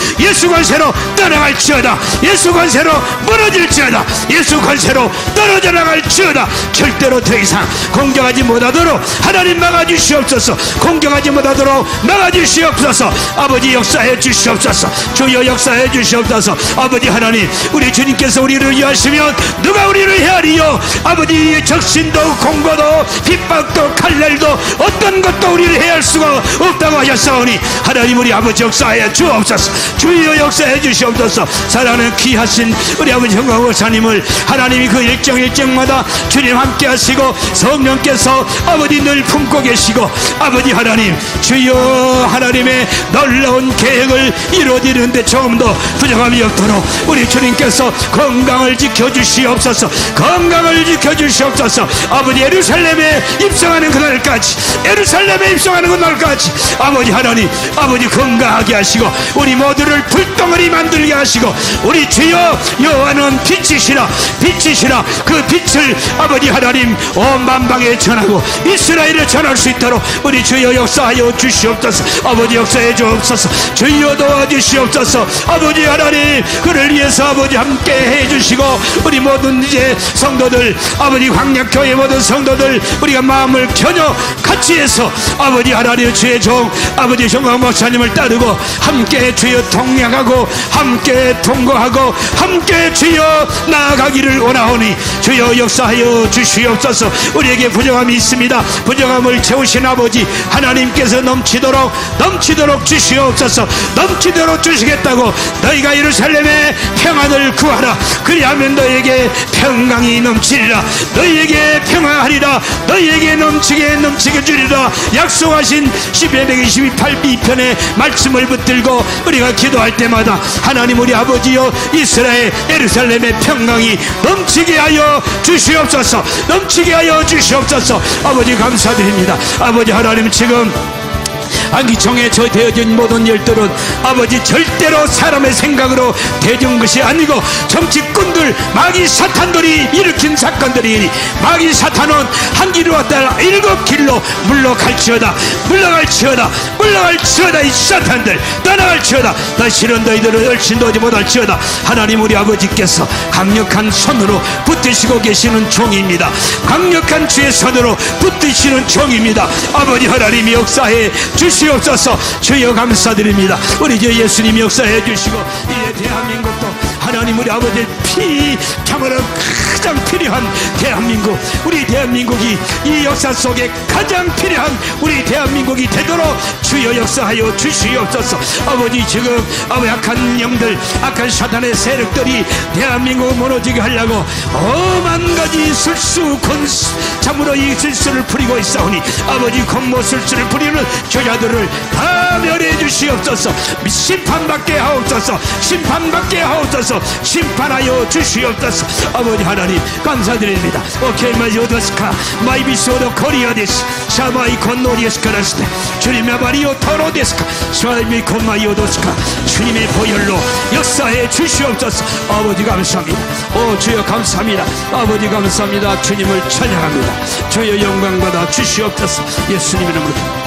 떠나갈지어다. 예수 권세로 무너질지어다. 예수 권세로 떨어져 나갈지어다. 절대로 더 이상 공격하지 못하도록 하나님 막아주시옵소서. 주시옵소서. 공경하지 못하도록 막아주시옵소서. 아버지 역사해 주시옵소서. 주여 역사해 주시옵소서. 아버지 하나님, 우리 주님께서 우리를 위하시면 누가 우리를 헤아리요. 아버지 적신도 공고도 핍박도 칼날도 어떤 것도 우리를 해할 수가 없다고 하셨사오니 하나님 우리 아버지 역사해 주옵소서. 주여 역사해 주시옵소서. 사랑하는 귀하신 우리 아버지 형과 목사님을 하나님이 그 일정마다 주님 함께 하시고 성령께서 아버지 늘 품고 계시고 아버지 하나님 주여 하나님의 놀라운 계획을 이루어지는데 조금도 부족함이 없도록 우리 주님께서 건강을 지켜주시옵소서. 건강을 지켜주시옵소서. 아버지 예루살렘에 입성하는 그날까지 예루살렘에 입성하는 그날까지 아버지 하나님 아버지 건강하게 하시고 우리 모두를 불덩어리 만들게 하시고 우리 주여 여호와는 빛이시라 빛이시라 그 빛을 아버지 하나님 온 만방에 전하고 이스라엘에 전할 수 있도록 우리 주여 역사하여 주시옵소서. 아버지 역사해 주옵소서. 주여 도와주시옵소서. 아버지 하나님 그를 위해서 아버지 함께 해주시고 우리 모든 이제 성도들 아버지 광약교회 모든 성도들 우리가 마음을 전혀 같이 해서 아버지 하나님 주의 종 아버지 정광 목사님을 따르고 함께 주여 동행하고 함께 동거하고 함께 주여 나아가기를 원하오니 주여 역사하여 주시옵소서. 우리에게 부족함이 있습니다. 부족함을 채우신 아버지 하나님께서 넘치도록 주시옵소서. 넘치도록 주시겠다고 너희가 예루살렘에 평안을 구하라. 그리하면 너희에게 평강이 넘치리라. 너희에게 평화하리라. 너희에게 넘치게 주리라. 약속하신 시편 122편의 말씀을 붙들고 우리가 기도할 때마다 하나님 우리 아버지여 이스라엘 예루살렘의 평강이 넘치게 하여 주시옵소서. 넘치게 하여 주시옵소서. 아버지 감사드립니다. 아버지 하나님 지금 안기총에 저 되어진 모든 일들은 아버지 절대로 사람의 생각으로 되어진 것이 아니고 정치꾼들 마귀 사탄들이 일으킨 사건들이니 마귀 사탄은 한 길로 왔다가 7길로 물러갈지어다 이 사탄들 떠나갈지어다. 다시는 너희들을 얼씬도 오지 못할지어다. 하나님 우리 아버지께서 강력한 손으로 붙드시고 계시는 종입니다. 강력한 주의 손으로 붙드시는 종입니다. 아버지 하나님이 역사해 주시옵소서. 주여 감사드립니다. 우리 주 예수님 역사해 주시고 이제 대한민국도 하나님 우리 아버지의 피 참으로 가장 필요한 대한민국 우리 대한민국이 이 역사 속에 가장 필요한 우리 대한민국이 되도록 주여 역사하여 주시옵소서. 아버지 지금 약한 영들 악한 사탄의 세력들이 대한민국을 무너지게 하려고 오만 가지 술수 참으로 이 술수를 부리고 있사오니 아버지 권모술수를 부리는 저자들을 다 멸해 주시옵소서. 심판받게 하옵소서. 심판하여 주시옵소서. 아버지 하나님 감사드립니다. 오케이마 요도스카 마이비소도 코리아데스 샤마이 콘노리에스카라스테 주님의 말이요 토로데스카 샤이미 콘마 요도스카 주님의 보혈로 역사해 주시옵소서. 아버지 감사합니다. 오 주여 감사합니다. 아버지 감사합니다. 주님을 찬양합니다. 주여 영광받아 주시옵소서. 예수님 이름으로